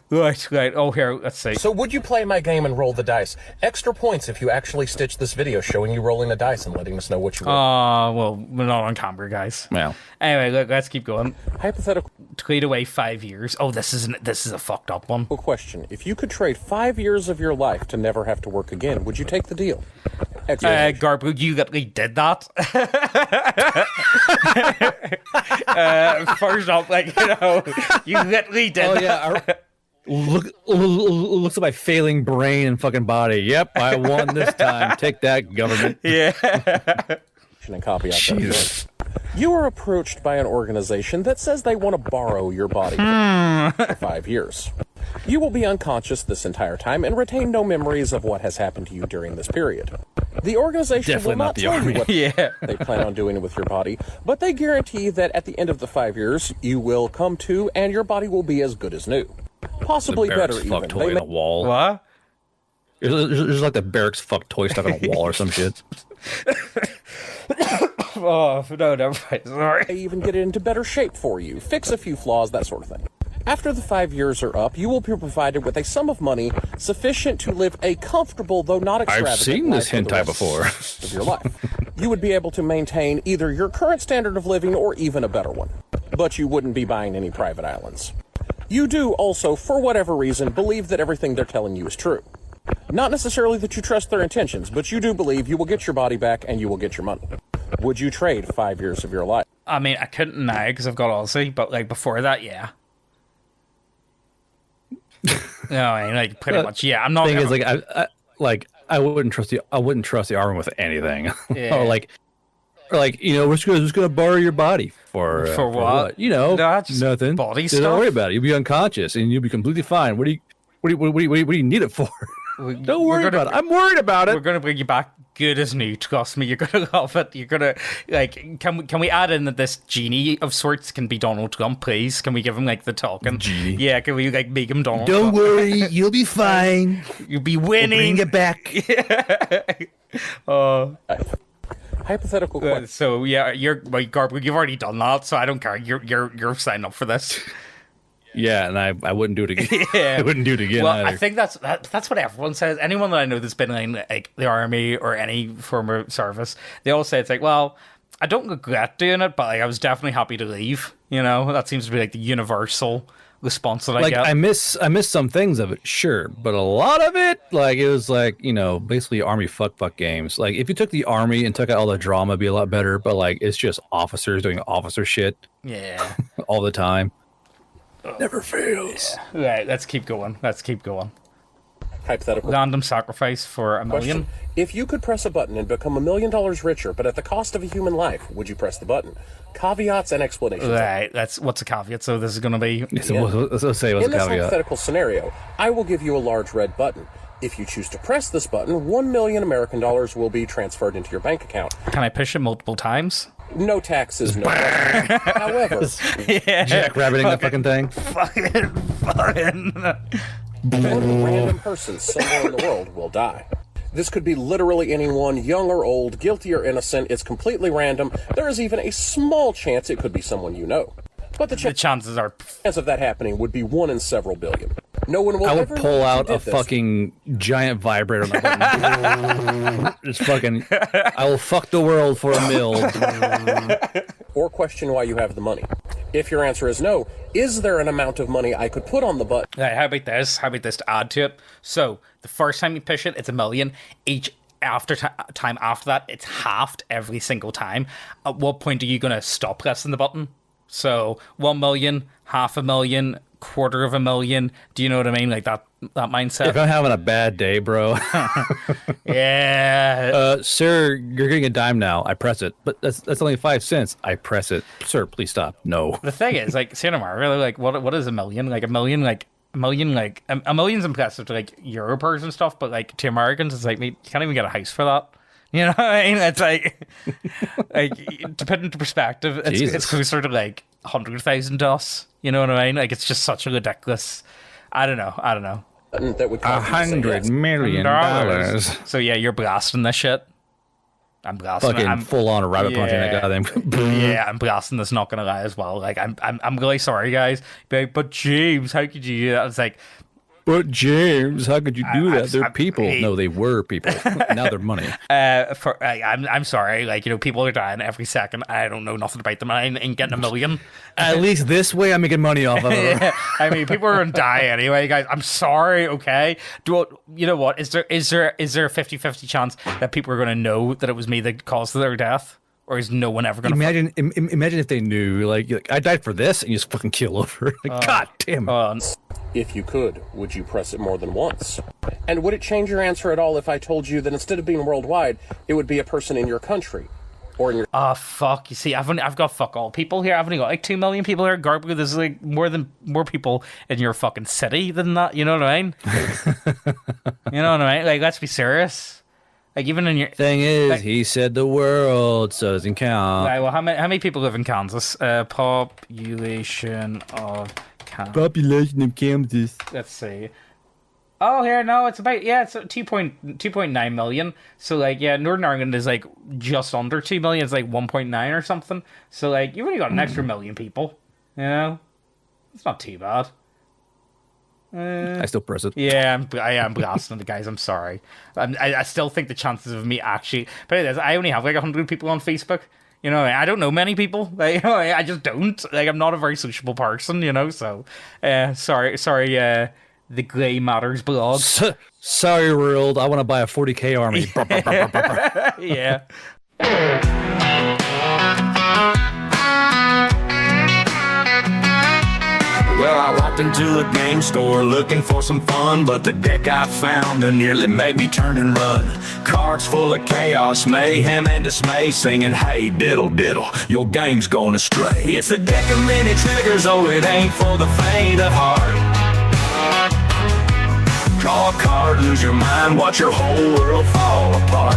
Right. Oh, here, let's see. So would you play my game and roll the dice? Extra points if you actually stitch this video showing you rolling the dice and letting us know what you roll. Well, we're not on camera, guys. Well. Anyway, look, let's keep going. Hypothetical. Trade away 5 years. Oh, this is a fucked up one. Question. If you could trade 5 years of your life to never have to work again, would you take the deal? Garbu, you literally did that. First off, you literally did that. Yeah. Looks at my failing brain and fucking body. Yep, I won this time. Take that, government. Yeah. And copy out that. You are approached by an organization that says they want to borrow your body for 5 years. You will be unconscious this entire time and retain no memories of what has happened to you during this period. The organization will not tell you what they plan on doing with your body, but they guarantee that at the end of the 5 years, you will come to and your body will be as good as new. Possibly better even. Fuck toy on a wall. What? There's like the barracks fuck toy stuck on a wall or some shit. Oh, no, never mind. Sorry. They even get it into better shape for you, fix a few flaws, that sort of thing. After the 5 years are up, you will be provided with a sum of money sufficient to live a comfortable, though not extravagant, I've seen this hentai before. Of your life. You would be able to maintain either your current standard of living or even a better one. But you wouldn't be buying any private islands. You do also, for whatever reason, believe that everything they're telling you is true. Not necessarily that you trust their intentions, but you do believe you will get your body back and you will get your money. Would you trade 5 years of your life? I mean, I couldn't now because I've got Aussie, but before that, yeah. No, I mean, pretty much, yeah. I'm not. Thing is, I wouldn't trust the army with anything. Yeah. or we're just gonna borrow your body for what? Nothing. Body stuff. Don't worry about it. You'll be unconscious and you'll be completely fine. What do you need it for? Don't worry about it. I'm worried about it. We're gonna bring you back good as new. Trust me, you're gonna love it. You're gonna Can we add in that this genie of sorts can be Donald Trump, please? Can we give him the talking genie? Yeah, can we make him Donald? Don't Trump? worry, you'll be fine. You'll be winning. We'll bring it back. Hypothetical question. So yeah, Garbu, you've already done that, so I don't care. You're signing up for this. Yeah, and I wouldn't do it again. Yeah. I wouldn't do it again. Well, either. I think that's what everyone says. Anyone that I know that's been in the army or any form of service, they all say it's I don't regret doing it, but like, I was definitely happy to leave. You know, that seems to be like the universal response that I Like get. I miss some things of it, sure, but a lot of it, like it was like, you know, basically army fuck games. Like if you took the army and took out all the drama, it'd be a lot better. But like it's just officers doing officer shit Yeah. all the time. Never fails. Yeah. Right, let's keep going. Hypothetical Random sacrifice for $1 million. question. If you could press a button and become $1 million richer, but at the cost of a human life, would you press the button? Caveats and explanations. Right, what's a caveat? So this is going to be... So let's say what's In the this caveat. hypothetical scenario, I will give you a large red button. If you choose to press this button, $1 million American dollars will be transferred into your bank account. Can I push it multiple times? No taxes, no question. However, Jackrabbiting that fucking thing. Fucking. one random person somewhere in the world will die. This could be literally anyone, young or old, guilty or innocent. It's completely random. There is even a small chance it could be someone you know. But the The chances are... chance of that happening would be 1 in several billion. No one will I would ever pull know out who a did this. fucking giant vibrator. On my Just fucking. I will fuck the world for $1 million. Or question why you have the money. If your answer is no, is there an amount of money I could put on the button? Right, how about this? How about this to add to it? So, the first time you push it, it's $1 million. Each time after that, it's halved every single time. At what point are you going to stop pressing the button? So, 1 million, $500,000, $250,000. Do you know what I mean? Like that mindset. If I'm having a bad day, bro. Yeah. Sir, you're getting a dime now. I press it, but that's only 5 cents. I press it. Sir, please stop. No. The thing is, like, Santa Maria, like, what is $1 million? Like, $1 million, like, a million's impressive to, like, Europers and stuff, but, like, to Americans, it's like, mate, you can't even get a house for that. You know what I mean? It's like, to put into perspective, it's closer to, like, 100,000 to us. You know what I mean? Like, it's just such a ridiculous, I don't know. That would cause you to say yes. $100 million. So, yeah, you're blasting this shit. I'm blasting Fucking it. full on a rabbit punching that goddamn. Yeah, I'm blasting this, not gonna lie as well. Like, I'm really sorry, guys. But James, how could you do that? It's like, But James, how could you do that? They're people. hey. No, they were people. Now they're money. I'm sorry. Like, you know, people are dying every second. I don't know nothing about them. I ain't getting $1 million. At least this way, I'm making money off of it. I mean, people are gonna die anyway, guys. I'm sorry. Okay. You know what? Is there a 50-50 chance that people are gonna know that it was me that caused their death? Or is no one ever gonna Imagine if they knew, like I died for this, and you just fucking kill over. Like, God damn it. If you could, would you press it more than once? And would it change your answer at all if I told you that instead of being worldwide, it would be a person in your country? Or in your... Oh, fuck. You see, I've got fuck all people here. I've only got like 2 million people here. Garbu, there's like more people in your fucking city than that. You know what I mean? You know what I mean? Like, let's be serious. Like, even in your... Thing is, like, he said the world, so it doesn't count. Right, well, how many people live in Kansas? Population of Kansas. Population of Kansas. Let's see. Oh, here, no, it's 2.9 million. So, like, yeah, Northern Ireland is, like, just under 2 million. It's, like, 1.9 or something. So, like, you've only got an extra million people. You know? It's not too bad. I still press it. Yeah, I am blasting the guys. I'm sorry. I still think the chances of me actually... But it is, I only have, like, 100 people on Facebook. You know, I don't know many people. Like, I just don't. Like, I'm not a very sociable person, you know, so... sorry, the Grey Matters blog. Sorry, world. I want to buy a 40K army. Yeah. Well, I walked into a game store looking for some fun, but the deck I found nearly made me turn and run. Cards full of chaos, mayhem, and dismay, singing, hey, diddle, diddle, your game's going astray. It's a deck of many triggers, oh, it ain't for the faint of heart. Draw a card, lose your mind, watch your whole world fall apart.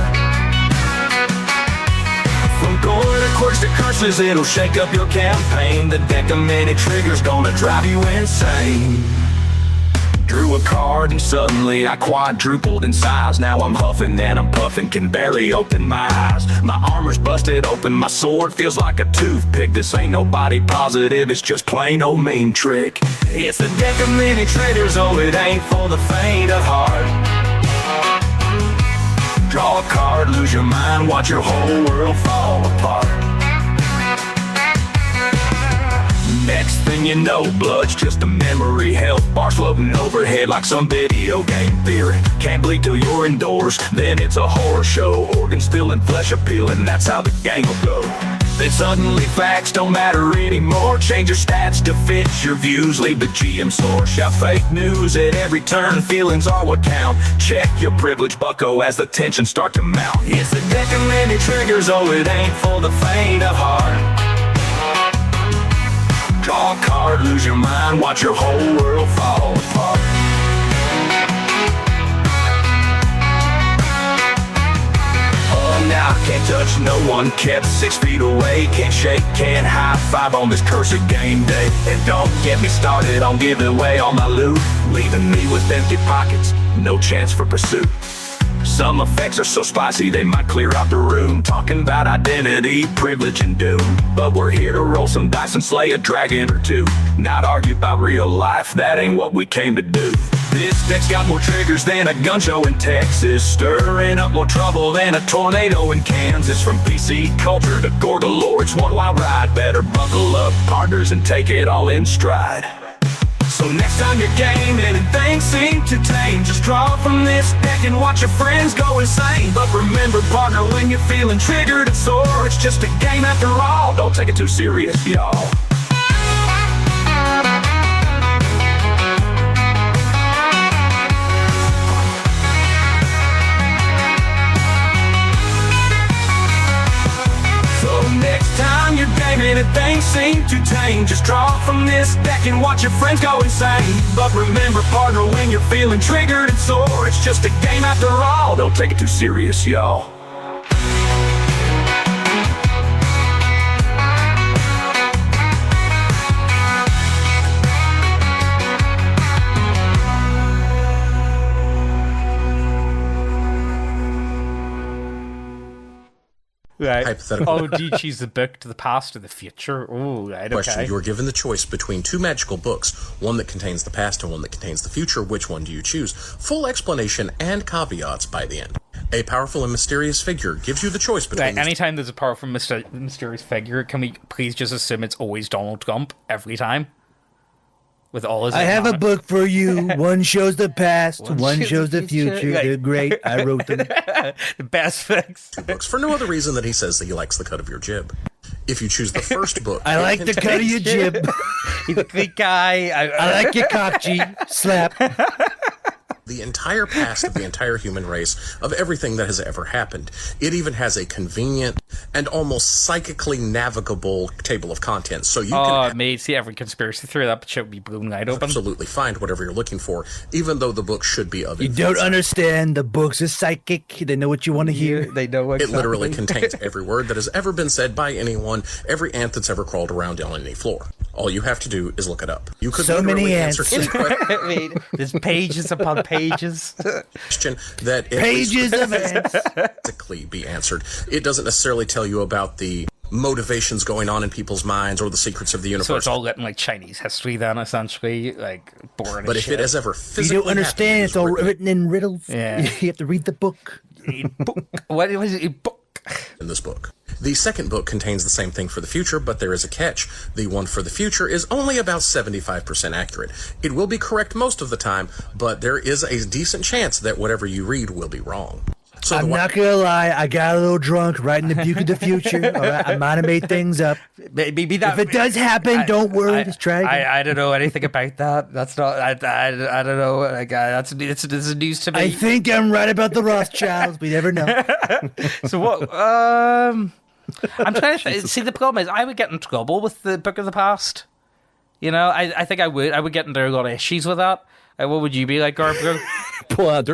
From gore to quirks to curses, it'll shake up your campaign. The deck of many triggers gonna drive you insane. Drew a card and suddenly I quadrupled in size. Now I'm huffing and I'm puffing, can barely open my eyes. My armor's busted open, my sword feels like a toothpick. This ain't nobody positive, it's just plain old mean trick. It's a deck of many traitors, oh, it ain't for the faint of heart. Draw a card, lose your mind, watch your whole world fall apart. Next thing you know, blood's just a memory. Health bars floating overhead like some video game theory. Can't bleed till you're indoors, then it's a horror show. Organs filling, flesh appealing, that's how the game will go. Then suddenly facts don't matter anymore. Change your stats to fit your views. Leave the GM source. Shout fake news at every turn. Feelings are what count. Check your privilege, bucko, as the tensions start to mount. It's the deck of many triggers, oh it ain't for the faint of heart. Draw a card, lose your mind, watch your whole world fall apart. Now I can't touch no one, kept 6 feet away. Can't shake, can't high five on this cursed game day. And don't get me started on giving away all my loot, leaving me with empty pockets, no chance for pursuit. Some effects are so spicy they might clear out the room. Talking about identity, privilege, and doom. But we're here to roll some dice and slay a dragon or two. Not argue about real life, that ain't what we came to do. This deck's got more triggers than a gun show in Texas, stirring up more trouble than a tornado in Kansas. From PC culture to gore galore, it's one wild ride. Better buckle up, partners, and take it all in stride. So next time you're gaming and things seem to tame, just draw from this deck and watch your friends go insane. But remember, partner, when you're feeling triggered and sore, it's just a game after all. Don't take it too serious, y'all. Next time you're gaming and things seem too tame, just draw from this deck and watch your friends go insane. But remember, partner, when you're feeling triggered and sore, it's just a game after all. Don't take it too serious, y'all. Right. Hypothetical. Oh, do you choose the book to the past or the future? Oh, right, Question. okay. You are given the choice between 2 magical books, one that contains the past and one that contains the future. Which one do you choose? Full explanation and caveats by the end. A powerful and mysterious figure gives you the choice between Right, anytime there's a powerful mysterious figure, can we please just assume it's always Donald Trump every time? With all his... I have a book for you. One shows the past, one shows the future. They're great. I wrote them. The best fix. 2 books for no other reason than he says that he likes the cut of your jib. If you choose the first book... I like the cut of your jib. He's a Greek guy. I like your cock, G. Slap. the entire past of the entire human race, of everything that has ever happened. It even has a convenient and almost psychically navigable table of contents, so you can mate, see every conspiracy theory, that shit would be blown wide open. absolutely find whatever you're looking for, even though the book should be of You don't understand. The books are psychic. They know what you want to hear. They know what It literally contains every word that has ever been said by anyone, every ant that's ever crawled around on any floor. All you have to do is look it up. You could So literally many answer ants. any I mean, there's pages upon pages. question that at Pages least of ants. practically be answered. It doesn't necessarily tell you about the motivations going on in people's minds or the secrets of the universe. So it's all written like Chinese history then, essentially, like boring but as if shit. it has ever You physically don't understand. happened, It's all written written in riddles. Yeah. You have to read the book. What was it? Book. in this book. The second book contains the same thing for the future, but there is a catch. The one for the future is only about 75% accurate. It will be correct most of the time, but there is a decent chance that whatever you read will be wrong. So I'm not gonna lie. I got a little drunk writing the Buke of the Future. All right, I might have made things up. Maybe that. If it does happen, don't worry. Just try again. I don't know anything about that. That's not. I don't know. Like it's news to me. I think I'm right about the Rothschilds. We never know. So what? I'm trying to see. The problem is, I would get in trouble with the Book of the Past. You know, I think I would. I would get into a lot of issues with that. What would you be like, Garbo? pull out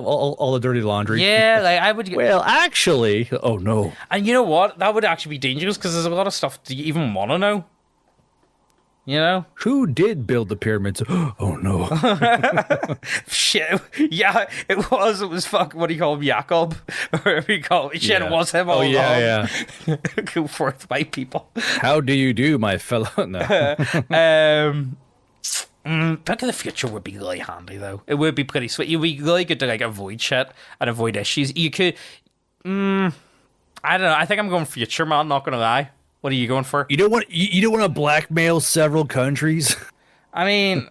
all the dirty laundry. Yeah, like I would. Well, actually, oh no. And you know what? That would actually be dangerous because there's a lot of stuff. Do you even want to know? You know? Who did build the pyramids? Oh no. Shit. Yeah, it was. It was fucking. What do you call him? Jacob? Or whatever you call him. Shit, Yeah. it was him all Oh yeah, along. yeah. Go forth, white people. How do you do, my fellow? No. Book of the Future would be really handy, though. It would be pretty sweet. You'd be really good to like avoid shit and avoid issues. You could. I don't know. I think I'm going future, man. Not gonna lie. What are you going for? You don't want to blackmail several countries. I mean,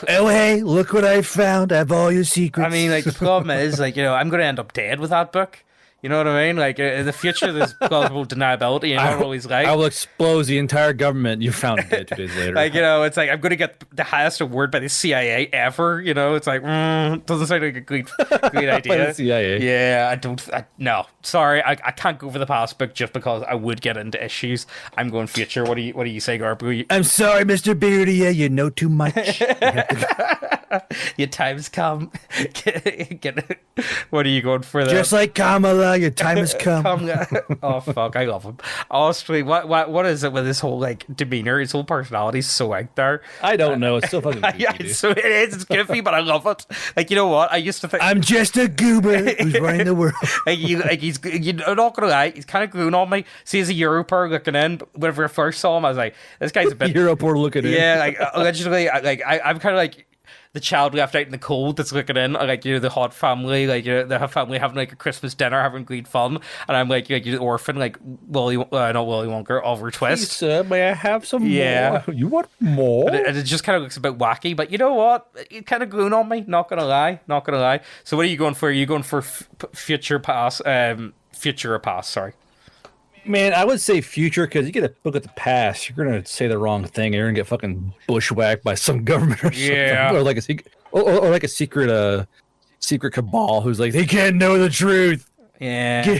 Oh hey, look what I found! I have all your secrets. I mean, like the problem is, like I'm going to end up dead with that book. You know what I mean? Like in the future, there's plausible deniability, and I don't always like. I will expose the entire government. You found it dead 2 days later. Like it's like I'm going to get the highest award by the CIA ever. It's like doesn't sound like a great idea. By the CIA. Yeah, no, sorry, I can't go for the past book just because I would get into issues. I'm going future. What do you say, Garbu? I'm sorry, Mr. Beardia. You know too much. Your time's come. Get it. What are you going for? Just like Kamala, your time has come. Oh fuck, I love him. Honestly, what is it with his whole like demeanor? His whole personality is so out there. I don't know. It's so fucking goofy, yeah, it is. It's goofy, but I love it. Like you know what? I used to think I'm just a goober who's running the world. You're not gonna lie. He's kind of gluing on me. See, as a Europur looking in, whenever I first saw him, I was like, this guy's a bit Europur looking in. Yeah, like allegedly, I'm kind of like the child left out in the cold that's looking in, like the hot family, like the family having like a Christmas dinner, having great fun, and I'm like the orphan, like not Willy Wonka, Oliver Twist. Please, sir, may I have some more? You want more? And it just kind of looks a bit wacky, but you know what? It kind of gluing on me. Not gonna lie. So what are you going for? Are you going for future past? Future or past? Sorry. Man, I would say future because you get a look at the past, you're gonna say the wrong thing. You're gonna get fucking bushwhacked by some government or something, or like a secret, or like a secret cabal who's like they can't know the truth. Yeah,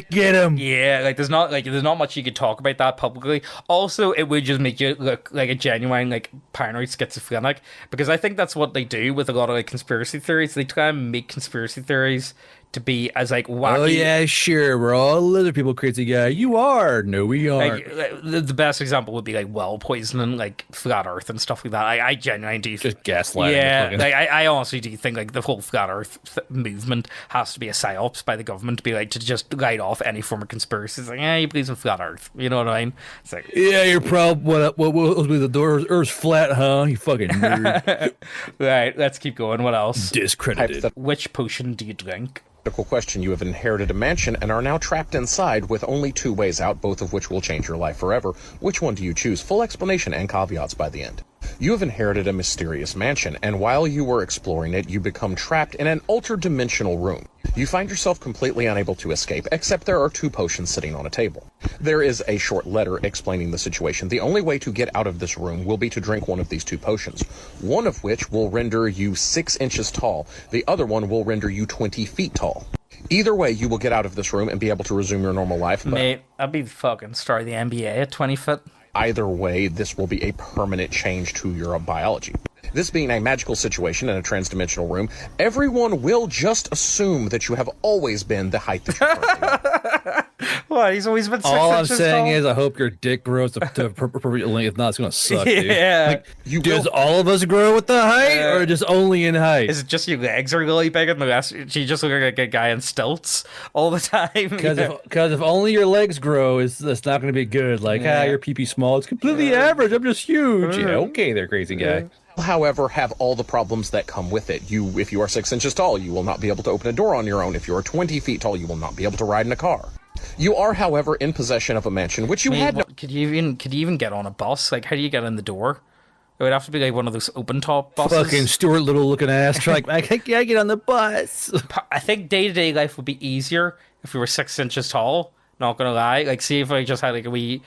get him. Yeah, there's not much you could talk about that publicly. Also, it would just make you look like a genuine like paranoid schizophrenic, because I think that's what they do with a lot of like conspiracy theories. They try and make conspiracy theories to be as like wacky. Oh yeah, sure, we're all lizard people crazy guy. You are. No, we aren't. The best example would be like well poisoning, like flat Earth and stuff like that. I genuinely do just gaslighting. Yeah, like I honestly do think like the whole flat Earth movement has to be a psyops by the government to be like to just light off any form of conspiracy. It's like, you believe in flat Earth. You know what I mean? It's like, yeah, you're probably what will be the door? Earth's flat, huh? You fucking nerd. Right, let's keep going. What else? Discredited. Which potion do you drink? Question. You have inherited a mansion and are now trapped inside with only 2 ways out, both of which will change your life forever. Which one do you choose? Full explanation and caveats by the end. You have inherited a mysterious mansion, and while you were exploring it, you become trapped in an ultra-dimensional room. You find yourself completely unable to escape, except there are 2 potions sitting on a table. There is a short letter explaining the situation. The only way to get out of this room will be to drink one of these 2 potions, one of which will render you 6 inches tall. The other one will render you 20 feet tall. Either way, you will get out of this room and be able to resume your normal life. Mate, I'd be the fucking star of the NBA at 20 foot. Either way, this will be a permanent change to your biology. This being a magical situation in a transdimensional room, everyone will just assume that you have always been the height that you're currently are. What? He's always been 6 All I'm inches saying tall? is I hope your dick grows to appropriate length. If not, it's going to suck, dude. Yeah. Like, does all of us grow with the height or just only in height? Is it just your legs are really big and the rest? You just look like a guy in stilts all the time. Because if only your legs grow, that's not going to be good. Like, your pee-pee small. It's completely average. I'm just huge. Yeah, okay there, crazy guy. However, have all the problems that come with it. If you are 6 inches tall, you will not be able to open a door on your own. If you are 20 feet tall, you will not be able to ride in a car. You are, however, in possession of a mansion, which you had. Could you even get on a bus? Like, how do you get in the door? It would have to be like one of those open top buses. Fucking Stuart Little looking ass. Like, I can't get on the bus. I think day-to-day life would be easier if we were 6 inches tall. Not gonna lie. Like, see if I just had like a wee,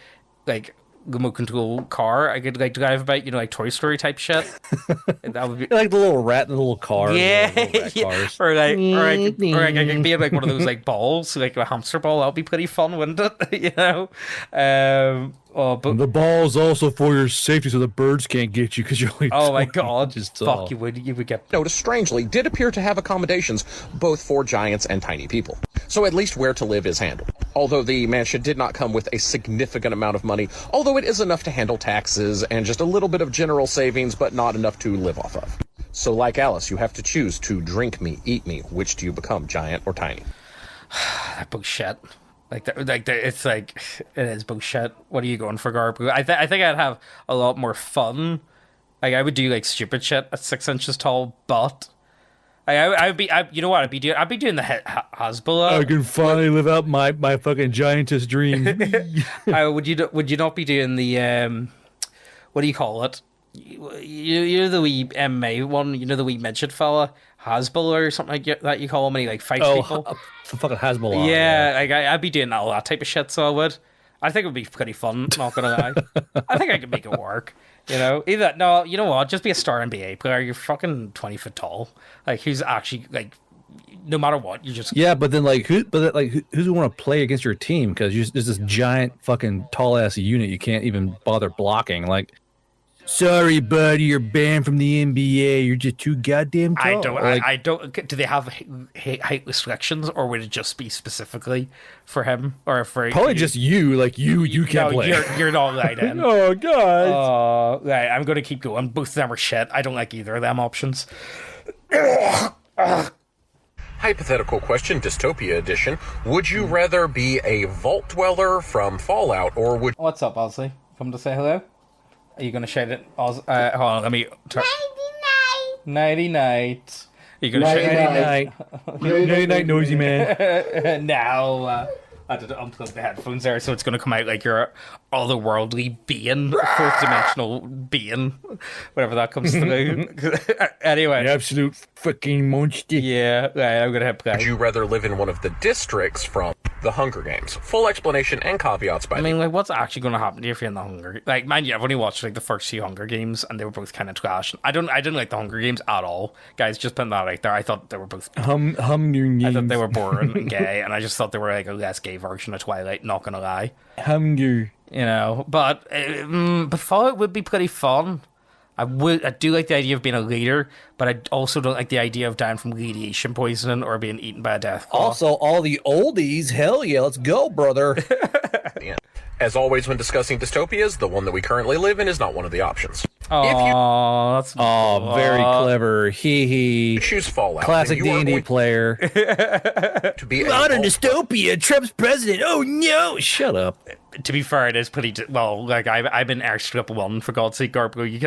like, remote control car, I could like drive about, like Toy Story type shit. That would be like the little rat in the little car. Yeah, little rat cars. or I could be in like one of those like balls, like a hamster ball. That'd be pretty fun, wouldn't it? But the ball's also for your safety, so the birds can't get you because you're only. Oh my god! Just fuck, you would get. Notice strangely did appear to have accommodations both for giants and tiny people. So at least where to live is handled. Although the mansion did not come with a significant amount of money, although it is enough to handle taxes and just a little bit of general savings, but not enough to live off of. So like Alice, you have to choose to drink me, eat me. Which do you become, giant or tiny? That bullshit. It's like it is bullshit. What are you going for, Garbu? I think I'd have a lot more fun. Like I would do like stupid shit at 6 inches tall, but I would be. You know what? I'd be doing the Hasbullah. I can finally live out my fucking giantess dream. Would you not be doing the what do you call it? You're the wee MMA one. You know the wee midget fella, Hasbullah or something like that. You call him when he like fights people. The fucking Hasbullah. Yeah, like I'd be doing all that type of shit. So I would. I think it would be pretty fun. Not gonna lie. I think I could make it work. You know, you know what? Just be a star NBA player. You're fucking 20 foot tall. Like, who's actually like, no matter what, you just But then who's gonna want to play against your team? Because there's this giant fucking tall ass unit you can't even bother blocking. Like, sorry, buddy, you're banned from the NBA. You're just too goddamn tall. I don't. Do they have height restrictions, or would it just be specifically for him or for probably just you? Like you can't play. You're not allowed in. Oh god. Right, I'm going to keep going. Both of them are shit. I don't like either of them options. Hypothetical question, Dystopia edition. Would you rather be a vault dweller from Fallout, or would... What's up, Ozzy? Come to say hello? Are you going to shout it? Hold on, let me... Nighty night. Are you going to shout it? Nighty night, noisy man. Now, I had to unplug the headphones there, so it's going to come out like you're otherworldly being, fourth dimensional being, whatever that comes through. Anyway. The absolute fucking monster. Yeah, right, I'm going to hit play. Would you rather live in one of the districts from The Hunger Games? Full explanation and caveats by I mean, like, what's actually going to happen to you if you're in the Hunger? Like, mind you, I've only watched like the first two Hunger Games, and they were both kind of trash. I didn't like the Hunger Games at all, guys. Just putting that out there. I thought they were both. I thought they were boring and gay, and I just thought they were like a less gay version of Twilight. Not gonna lie. Hunger. You know, but Fallout would be pretty fun. I do like the idea of being a leader, but I also don't like the idea of dying from radiation poisoning or being eaten by a death claw. Also, all the oldies, hell yeah, let's go, brother. As always, when discussing dystopias, the one that we currently live in is not one of the options. Oh, that's very clever. He choose Fallout. classic D&D player. To be Modern dystopia, Trump's president. Oh no, shut up. To be fair, it is pretty well. Like I've been Airstrip 1 for God's sake, Garbo. You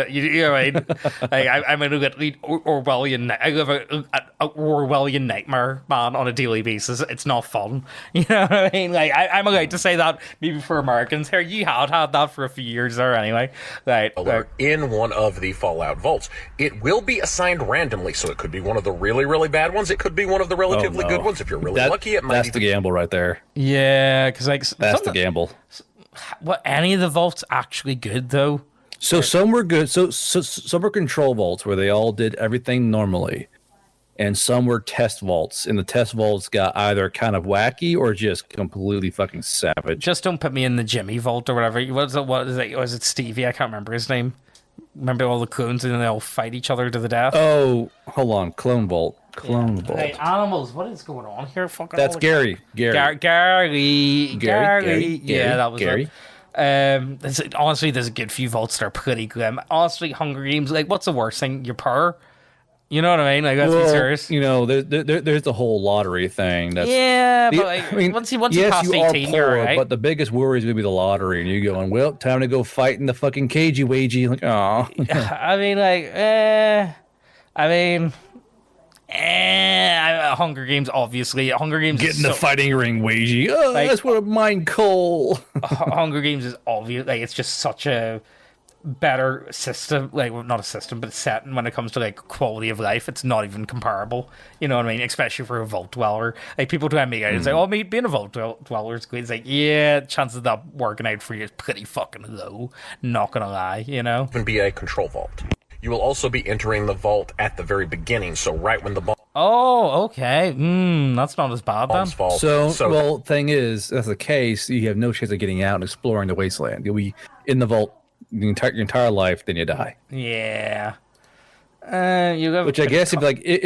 know what I mean? Like I'm a literally Orwellian. I live a Orwellian nightmare, man, on a daily basis. It's not fun. You know what I mean? Like I'm allowed to say that maybe for Americans here. You had that for a few years there anyway. Right. In one of the Fallout vaults, it will be assigned randomly, so it could be one of the really, really bad ones. It could be one of the relatively good ones. If you're really lucky, it might. That's the gamble right there. Yeah, because like that's the gamble. What, any of the vaults actually good though? So some were good. So some were control vaults where they all did everything normally, and some were test vaults. And the test vaults got either kind of wacky or just completely fucking savage. Just don't put me in the Jimmy vault or whatever. What is it? Was it Stevie? I can't remember his name. Remember all the clones and then they all fight each other to the death? Oh, hold on. Clone vault. Clone vault. Hey, animals, what is going on here? Fucking that's Gary. Gary. Yeah, that was Gary. Honestly, there's a good few vaults that are pretty grim. Honestly, Hunger Games, like, what's the worst thing? Your purr? You know what I mean? Like, let's be serious. You know, there's the whole lottery thing. That's, but like, I mean, once you pass 18, you're right. But the biggest worry is going to be the lottery. And you're going, well, time to go fight in the fucking cagey wagey. Like, oh. Hunger Games, obviously. Hunger Games get in the fighting ring, wagey. Oh, like, that's what a mine coal. Hunger Games is obvious. Like, it's just such a better system, like, well, not a system, but a setting when it comes to like quality of life. It's not even comparable. You know what I mean? Especially for a vault dweller. Like, people try to make it. It's like, oh, being a vault dweller is great. It's like, yeah, chances of that working out for you is pretty fucking low. Not gonna lie, you know. Even be a control vault. You will also be entering the vault at the very beginning, so right when the bomb. Oh, okay. That's not as bad then. So, well, thing is, that's the case. You have no chance of getting out and exploring the wasteland. You'll be in the vault your entire life, then you die. Yeah. Which I guess if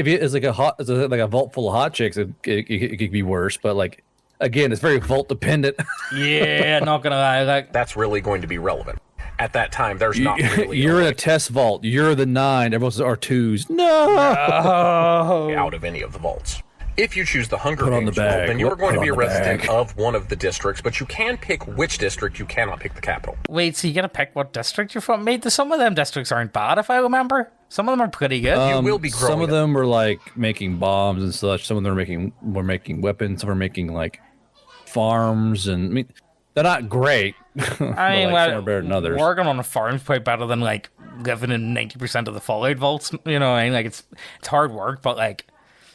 it's like a vault full of hot chicks, it could be worse. But like, again, it's very vault dependent. Yeah, not gonna lie. Like, that's really going to be relevant. At that time, there's not really. You're in a test vault. You're the 9. Everyone's R2s. No. Out of any of the vaults. If you choose the Hunger Put on Games the role, bag. then you're going to Put be a on the resident bag. of one of the districts, but you can pick which district. You cannot pick the capital. Wait, so you gotta pick what district you're from? Mate, some of them districts aren't bad, if I remember. Some of them are pretty good. You will be growing Some of up. them were like making bombs and such. Some of them were making weapons. Some are making like farms, and I mean, they're not great. I mean, like, some are better than others. working on a farm is probably better than like living in 90% of the Fallout vaults. You know, I mean, like it's hard work, but like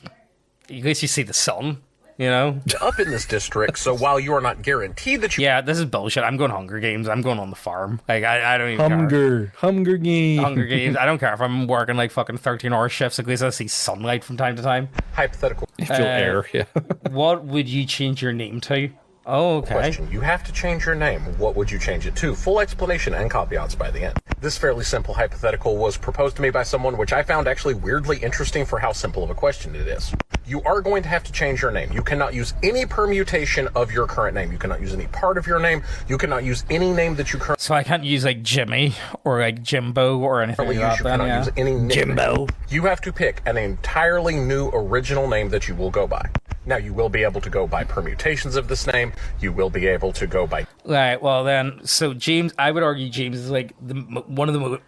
at least you see the sun. You know, Up in this district, so while you are not guaranteed that you yeah, this is bullshit. I'm going Hunger Games. I'm going on the farm. Like I don't even care. Hunger Games. Hunger Games. I don't care if I'm working like fucking 13-hour shifts. At least I see sunlight from time to time. hypothetical You feel air. Yeah. What would you change your name to? Oh, okay. question, you have to change your name. What would you change it to? Full explanation and caveats by the end. This fairly simple hypothetical was proposed to me by someone, which I found actually weirdly interesting for how simple of a question it is. You are going to have to change your name. You cannot use any permutation of your current name. You cannot use any part of your name. You cannot use any name that you currently So I can't use like Jimmy or like Jimbo or anything like use. that. You Then, cannot yeah. use any nickname. Jimbo. You have to pick an entirely new original name that you will go by. Now, you will be able to go by permutations of this name. You will be able to go by... Right. Well, then, so James, I would argue James is like one of the.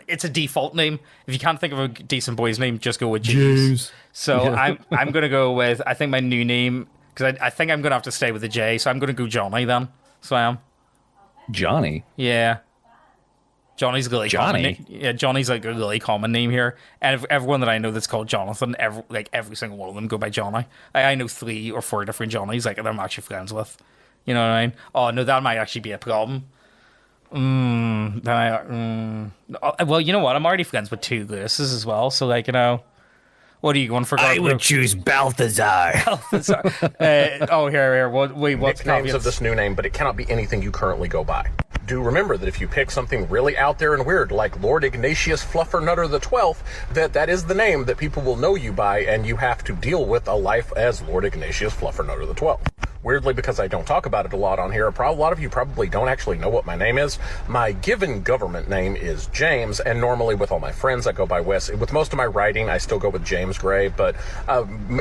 It's a default name. If you can't think of a decent boy's name, just go with James. So Yeah. I'm gonna go with. I think my new name, because I think I'm gonna have to stay with the J. So I'm gonna go Johnny then. So I am. Johnny. Yeah. Johnny's a really Johnny? common name. Yeah, Johnny's like a really common name here. And everyone that I know that's called Jonathan, every single one of them go by Johnny. I know 3 or 4 different Johnnies like that I'm actually friends with. You know what I mean? Oh no, that might actually be a problem. Well, you know what? I'm already friends with 2 Lewises as well. So like, you know, what are you going for? choose Balthazar. Here. Wait, what's nicknames caveats? of this new name, but it cannot be anything you currently go by. Do remember that if you pick something really out there and weird, like Lord Ignatius Fluffernutter the 12th, that is the name that people will know you by, and you have to deal with a life as Lord Ignatius Fluffernutter the 12th. Weirdly, because I don't talk about it a lot on here, a lot of you probably don't actually know what my name is. My given government name is James, and normally with all my friends I go by Wes. With most of my writing, I still go with James Gray, but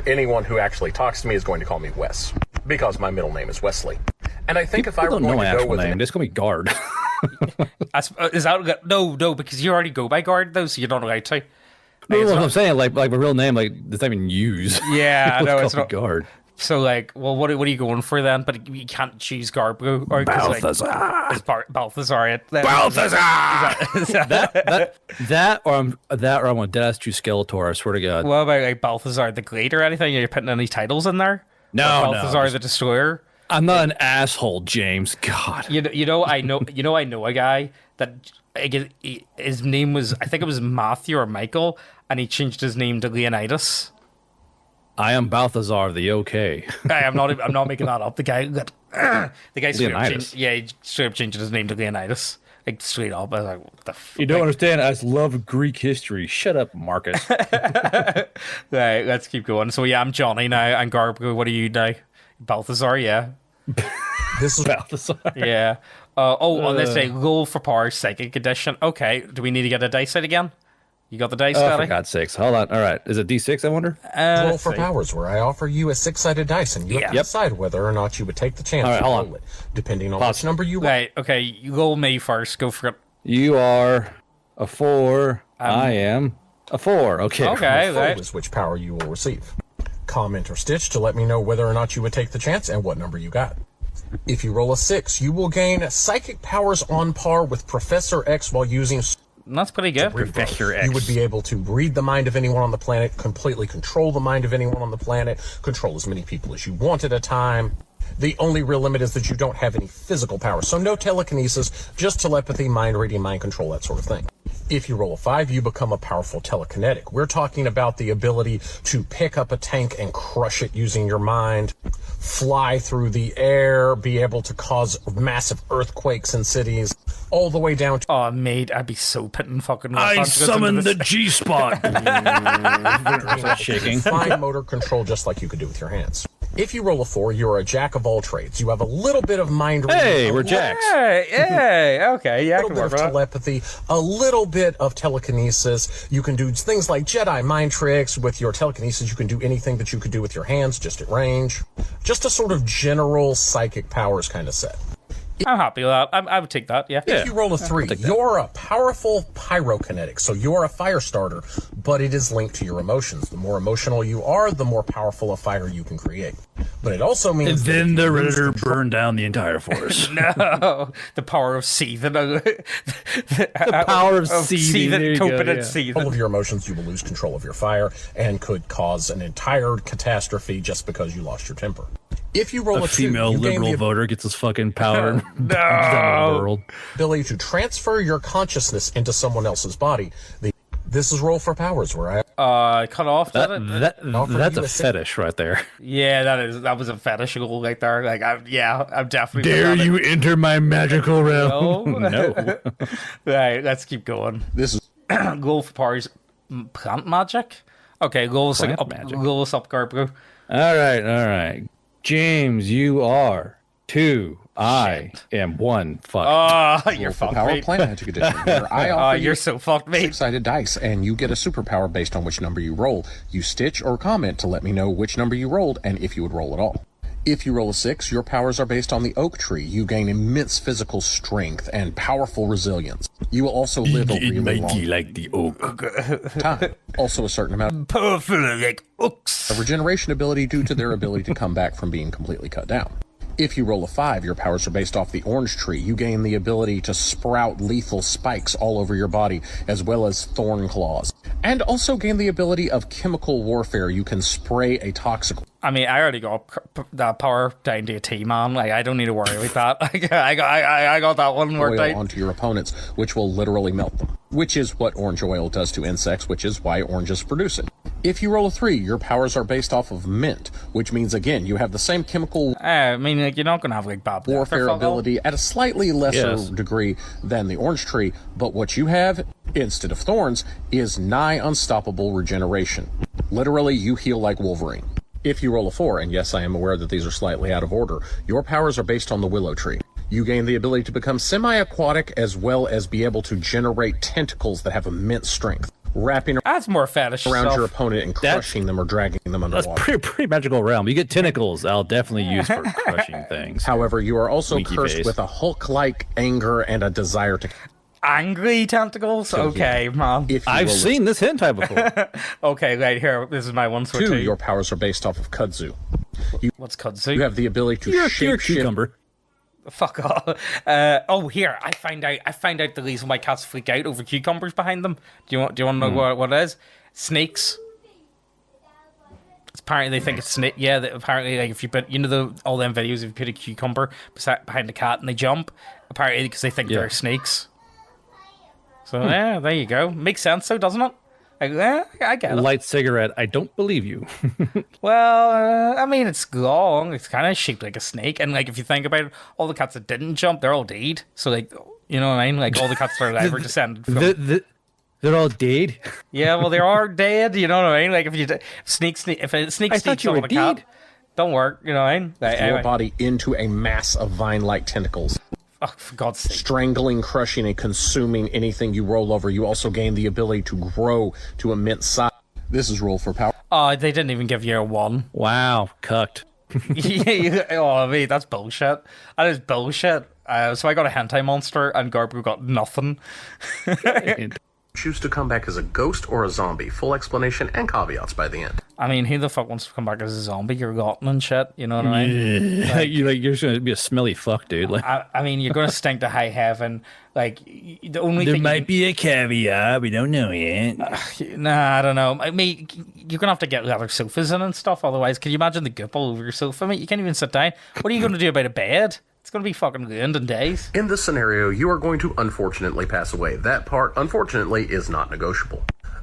anyone who actually talks to me is going to call me Wes, because my middle name is Wesley. And I think if I were don't know going my to go actual with name. Just call me Guard. Is that no? Because you already go by guard though, so you're not allowed to. No, it's what not- I'm saying, like my real name, like it's not even used. Yeah, I know Call it's me not. Guard. So like, well, what are you going for then? But you can't choose Garbo or Balthazar. Balthazar. Balthazar. Is that- That or I'm a deadass true Skeletor. I swear to God. What about like Balthazar the Great or anything? Are you putting any titles in there? No, Or Balthazar no. the Destroyer. I'm not an asshole, James. God. You know I know a guy that his name was, I think it was Matthew or Michael, and he changed his name to Leonidas. I am Balthazar the OK. I'm not making that up. The guy straight up Leonidas. changed, he straight up changed his name to Leonidas. Like straight up. I was like, what the fuck? You don't understand. I just love Greek history. Shut up, Marcus. Right, let's keep going. So yeah, I'm Johnny now. And Garbo, what are you now? Balthazar, yeah. This is Balthazar. Yeah. On this day, roll for power psychic edition. Okay, do we need to get a dice out again? You got the dice, Oh, for Scotty? God's sakes. Hold on. All right. Is it D6, I wonder? Roll Let's for see. powers, where I offer you a 6-sided dice, and you have to Yep. decide whether or not you would take the chance All right, to hold roll on. it, depending on Pause. which number you roll. Right, okay, you roll me first. Go for it. You are a 4. I am a 4. Okay. Okay, Fold right. is which power you will receive. Comment or stitch to let me know whether or not you would take the chance and what number you got. If you roll a 6, you will gain psychic powers on par with Professor X while using That's pretty good. Professor X. You would be able to read the mind of anyone on the planet, completely control the mind of anyone on the planet, control as many people as you want at a time. The only real limit is that you don't have any physical power. So no telekinesis, just telepathy, mind reading, mind control, that sort of thing. If you roll a 5, you become a powerful telekinetic. We're talking about the ability to pick up a tank and crush it using your mind, fly through the air, be able to cause massive earthquakes in cities, all the way down to Oh, mate, I'd be so putting fucking. I punches into summon this- the G spot. Shaking. fine motor control just like you could do with your hands. If you roll a 4, you're a jack of all trades. You have a little bit of mind reading. Hey, we're jacks. Hey, okay, yeah, A little bit of telepathy, a little bit of telekinesis. You can do things like Jedi mind tricks. With your telekinesis, you can do anything that you could do with your hands, just at range. Just a sort of general psychic powers kind of set. I'm happy with that. I would take that, yeah. If you roll a 3, you're a powerful pyrokinetic, so you're a fire starter, but it is linked to your emotions. The more emotional you are, the more powerful a fire you can create. But it also means Then the Redditor burned down the entire forest. No, the power of seething. The power of seething. There you go, Copenhagen yeah. seething. all of your emotions, you will lose control of your fire and could cause an entire catastrophe just because you lost your temper. If you roll a 2, Female you gain liberal the voter gets his fucking power and No. down the world. ability to transfer your consciousness into someone else's body. This is roll for powers, where I Cut off. That's you a a fetish right there. Yeah, that was a fetish goal right there. Like, I'm definitely. Dare you enter my magical realm? No. No. Right, let's keep going. this is Goal for powers, plant magic. Okay, goals Plant up, magic. goals up, Garbro. All right. James, you are 2. I am 1. Fuck. Oh, you're fucked, Power mate. Plant Magic Edition, where I Oh, offer you're you so fucked, mate. six-sided dice, and you get a superpower based on which number you roll. You stitch or comment to let me know which number you rolled and if you would roll at all. If you roll a 6, your powers are based on the oak tree. You gain immense physical strength and powerful resilience. You will also live a really long like the oak. time. Also a certain amount Powerful like ooks. of regeneration ability due to their ability to come back from being completely cut down. If you roll a 5, your powers are based off the orange tree. You gain the ability to sprout lethal spikes all over your body, as well as thorn claws. And also gain the ability of chemical warfare. You can spray a toxic I mean, I already got that power down to a T, man. Like, I don't need to worry about that. I got that one worked oil out. onto your opponents, which will literally melt them. Which is what orange oil does to insects, which is why oranges produce it. If you roll a 3, your powers are based off of mint, which means, again, you have the same chemical I mean, like, you're not gonna have like bad warfare fuck all. ability at a slightly lesser Yes. degree than the orange tree, but what you have, instead of thorns, is nigh unstoppable regeneration. Literally, you heal like Wolverine. If you roll a 4, and yes, I am aware that these are slightly out of order, your powers are based on the willow tree. You gain the ability to become semi-aquatic as well as be able to generate tentacles that have immense strength, wrapping That's more fetish around stuff. your opponent and crushing them or dragging them That's underwater. pretty magical realm. You get tentacles. I'll definitely use for crushing things. However, you are also Winky cursed face. with a Hulk-like anger and a desire to... Angry tentacles? Okay, man. If you I've roll a seen this hentai before. Okay, right here. This is my one for 2, two. your powers are based off of kudzu. What's kudzu? You have the ability to You're a shape shift. cucumber. Fuck off. Oh, here. I find out the reason why cats freak out over cucumbers behind them. Do you want to know what it is? Snakes. Apparently they think it's snake. Yeah, apparently, like, if you put, all them videos, if you put a cucumber behind a cat and they jump, apparently because they think they're snakes. So yeah, there you go. Makes sense, though, doesn't it? Like, yeah, I get it. Light cigarette. I don't believe you. Well, I mean, it's long. It's kind of shaped like a snake, and like if you think about it, all the cats that didn't jump, they're all dead. So like, you know what I mean? Like all the cats that are alive are descended from. They're all dead. Yeah, well, they are dead. You know what I mean? Like if you if a snake I thought sneaks you on were a cat, dead. don't work. You know what I mean? Like, Your anyway. body into a mass of vine-like tentacles, Oh, for God's sake! strangling, crushing, and consuming anything you roll over. You also gain the ability to grow to immense size. This is roll for power. Oh, they didn't even give you a 1. Wow, cucked. Oh, I mean, that's bullshit. That is bullshit. So I got a hentai monster, and Garbu got nothing. choose to come back as a ghost or a zombie. Full explanation and caveats by the end. I mean, who the fuck wants to come back as a zombie? You're rotten and shit. You know what I mean? You're just gonna be a smelly fuck, dude. Like, I mean, you're gonna stink to high heaven. Like the only there thing might be a caveat. We don't know yet. Nah, I don't know. I mean, you're gonna have to get leather sofas in and stuff. Otherwise, can you imagine the goop all over your sofa, mate? You can't even sit down. What are you gonna do about a bed? It's gonna be fucking ruined in days. In this scenario, you are going to unfortunately pass away. That part, unfortunately, is not negotiable.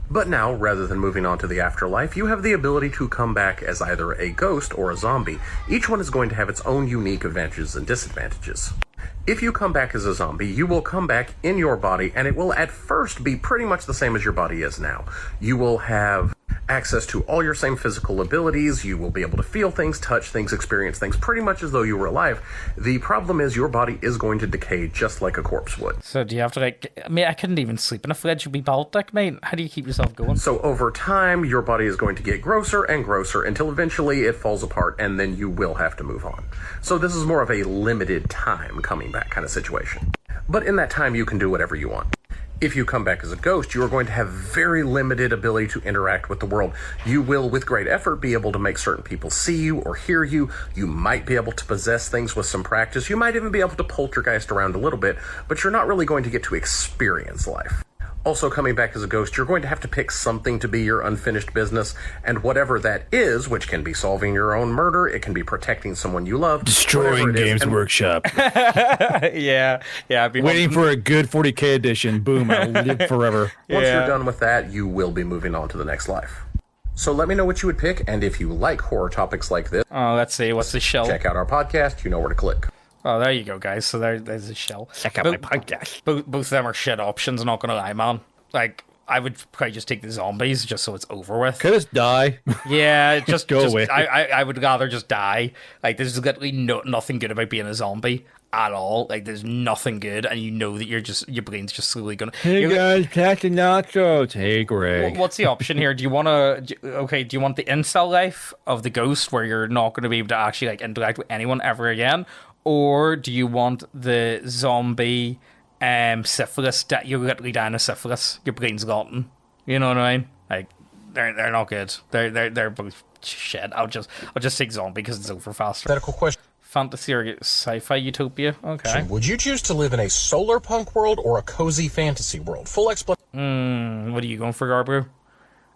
But now, rather than moving on to the afterlife, you have the ability to come back as either a ghost or a zombie. Each one is going to have its own unique advantages and disadvantages. If you come back as a zombie, you will come back in your body, and it will at first be pretty much the same as your body is now. You will have access to all your same physical abilities. You will be able to feel things, touch things, experience things pretty much as though you were alive. The problem is your body is going to decay just like a corpse would. So do you have to, like, I mean, I couldn't even sleep in a fridge. You'd be Baltic, mate. How do you keep yourself going? So over time, your body is going to get grosser and grosser until eventually it falls apart, and then you will have to move on. So this is more of a limited time coming back kind of situation. But in that time, you can do whatever you want. If you come back as a ghost, you are going to have very limited ability to interact with the world. You will, with great effort, be able to make certain people see you or hear you. You might be able to possess things with some practice. You might even be able to poltergeist around a little bit, but you're not really going to get to experience life. Also, coming back as a ghost, you're going to have to pick something to be your unfinished business, and whatever that is, which can be solving your own murder, it can be protecting someone you love, Destroying Games Workshop. Yeah. I'd be Waiting for a good 40K edition. Boom, I'll live forever. Once you're done with that, you will be moving on to the next life. So let me know what you would pick, and if you like horror topics like this, let's see. What's the shell? check out our podcast. You know where to click. Oh, there you go, guys. So there's a shell. Check out my podcast. Both of them are shit options, I'm not going to lie, man. Like, I would probably just take the zombies just so it's over with. Could just die. Yeah, just Go away. I would rather just die. Like, there's literally nothing good about being a zombie at all. Like, there's nothing good, and you know that your brain's just slowly going to... Hey guys, pack the nachos. Hey Greg. What's the option here? Do you want to... Okay, do you want the incel life of the ghost where you're not going to be able to actually, like, interact with anyone ever again? Or do you want the zombie syphilis? You're literally dying of syphilis. Your brain's rotten. You know what I mean? Like, they're not good. They're both shit. I'll just take zombie because it's over faster. Hypothetical question. Fantasy or sci-fi utopia? Okay. Would you choose to live in a solar punk world or a cozy fantasy world? Full explanation. What are you going for, Garbrew?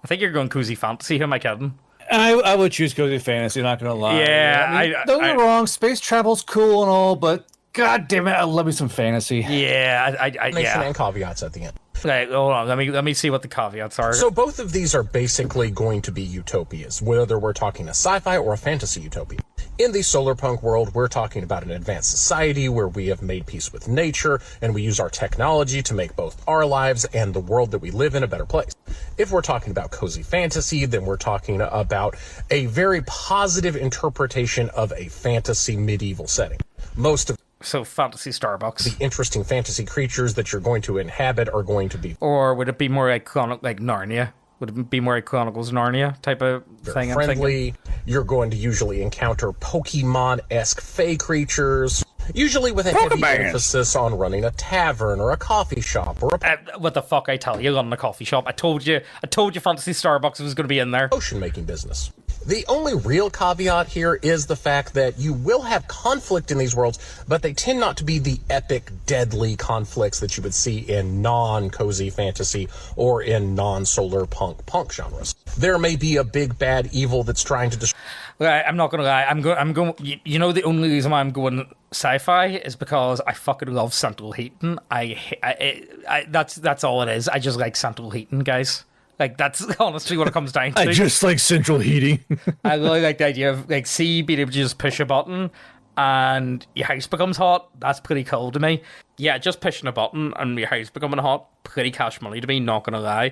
I think you're going cozy fantasy. Who am I kidding? I would choose cozy fantasy, not gonna lie. Yeah, I mean, don't get me wrong, space travel's cool and all, but god damn it, I love me some fantasy. Yeah, yeah. And caveats at the end. Right, hold on. Let me see what the caveats are. So both of these are basically going to be utopias, whether we're talking a sci-fi or a fantasy utopia. In the solar punk world, we're talking about an advanced society where we have made peace with nature and we use our technology to make both our lives and the world that we live in a better place. If we're talking about cozy fantasy, then we're talking about a very positive interpretation of a fantasy medieval setting. Most of So fantasy Starbucks. the interesting fantasy creatures that you're going to inhabit are going to be Or would it be more like Narnia? Would it be more like Chronicles of Narnia type of thing? I'm thinking? friendly. You're going to usually encounter Pokemon-esque fey creatures, usually with a heavy emphasis on running a tavern or a coffee shop or a What the fuck I tell you, running a coffee shop. I told you fantasy Starbucks was going to be in there. potion-making business. The only real caveat here is the fact that you will have conflict in these worlds, but they tend not to be the epic, deadly conflicts that you would see in non-cozy fantasy or in non-solar punk genres. There may be a big bad evil that's trying to destroy. I'm not gonna lie. I'm going. You know, the only reason why I'm going sci-fi is because I fucking love central heating. That's all it is. I just like central heating, guys. Like, that's honestly what it comes down to. I just like central heating. I really like the idea of, like, being able to just push a button and your house becomes hot. That's pretty cool to me. Yeah, just pushing a button and your house becoming hot, pretty cash money to me, not gonna lie.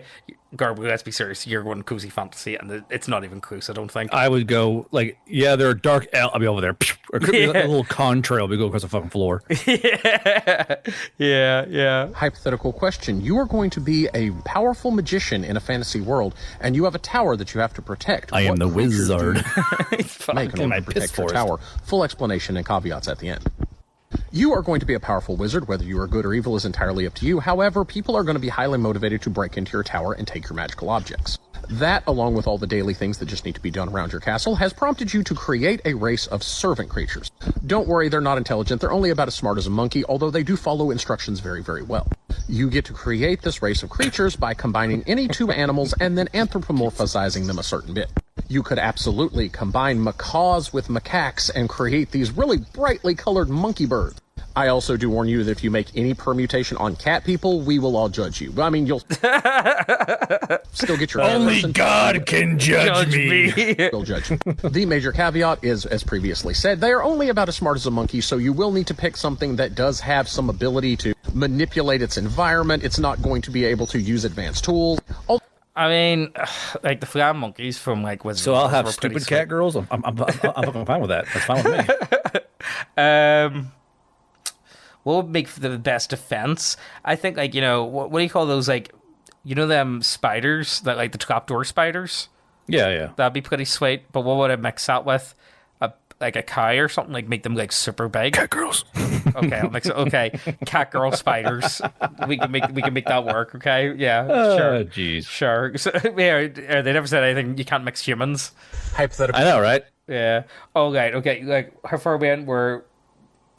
Garbo, let's be serious, you're going cozy fantasy, and it's not even close, I don't think. I would go, like, yeah, there are dark I'll be over there. Or it could be like a little contrail. We go across the fucking floor. Yeah. Hypothetical question. You are going to be a powerful magician in a fantasy world, and you have a tower that you have to protect. I am What the creatures do wizard. you Make in order my to protect piss your forest. tower. Full explanation and caveats at the end. You are going to be a powerful wizard. Whether you are good or evil is entirely up to you. However, people are going to be highly motivated to break into your tower and take your magical objects. That, along with all the daily things that just need to be done around your castle, has prompted you to create a race of servant creatures. Don't worry, they're not intelligent. They're only about as smart as a monkey, although they do follow instructions very, very well. You get to create this race of creatures by combining any two animals and then anthropomorphizing them a certain bit. You could absolutely combine macaws with macaques and create these really brightly colored monkey birds. I also do warn you that if you make any permutation on cat people, we will all judge you. I mean, you'll still get your Only person. God can judge me. Still judge you. The major caveat is, as previously said, they are only about as smart as a monkey, so you will need to pick something that does have some ability to manipulate its environment. It's not going to be able to use advanced tools. I mean, like the flying monkeys from like Wizard. So I'll have were pretty stupid cat sweet. girls. I'm fucking fine with that. That's fine with me. What would make for the best defense? I think like what do you call those like them spiders that like the trapdoor spiders? Yeah. That'd be pretty sweet. But what would I mix that with? Like a cow or something, like make them like super big. Cat girls. Okay, I'll mix it. Okay, cat girl spiders. We can make that work. Okay, yeah, sure, Jeez. sure. So, yeah, they never said anything. You can't mix humans. Hypothetical. I know, right? Yeah. Oh, right. Okay. Like how far we in? We're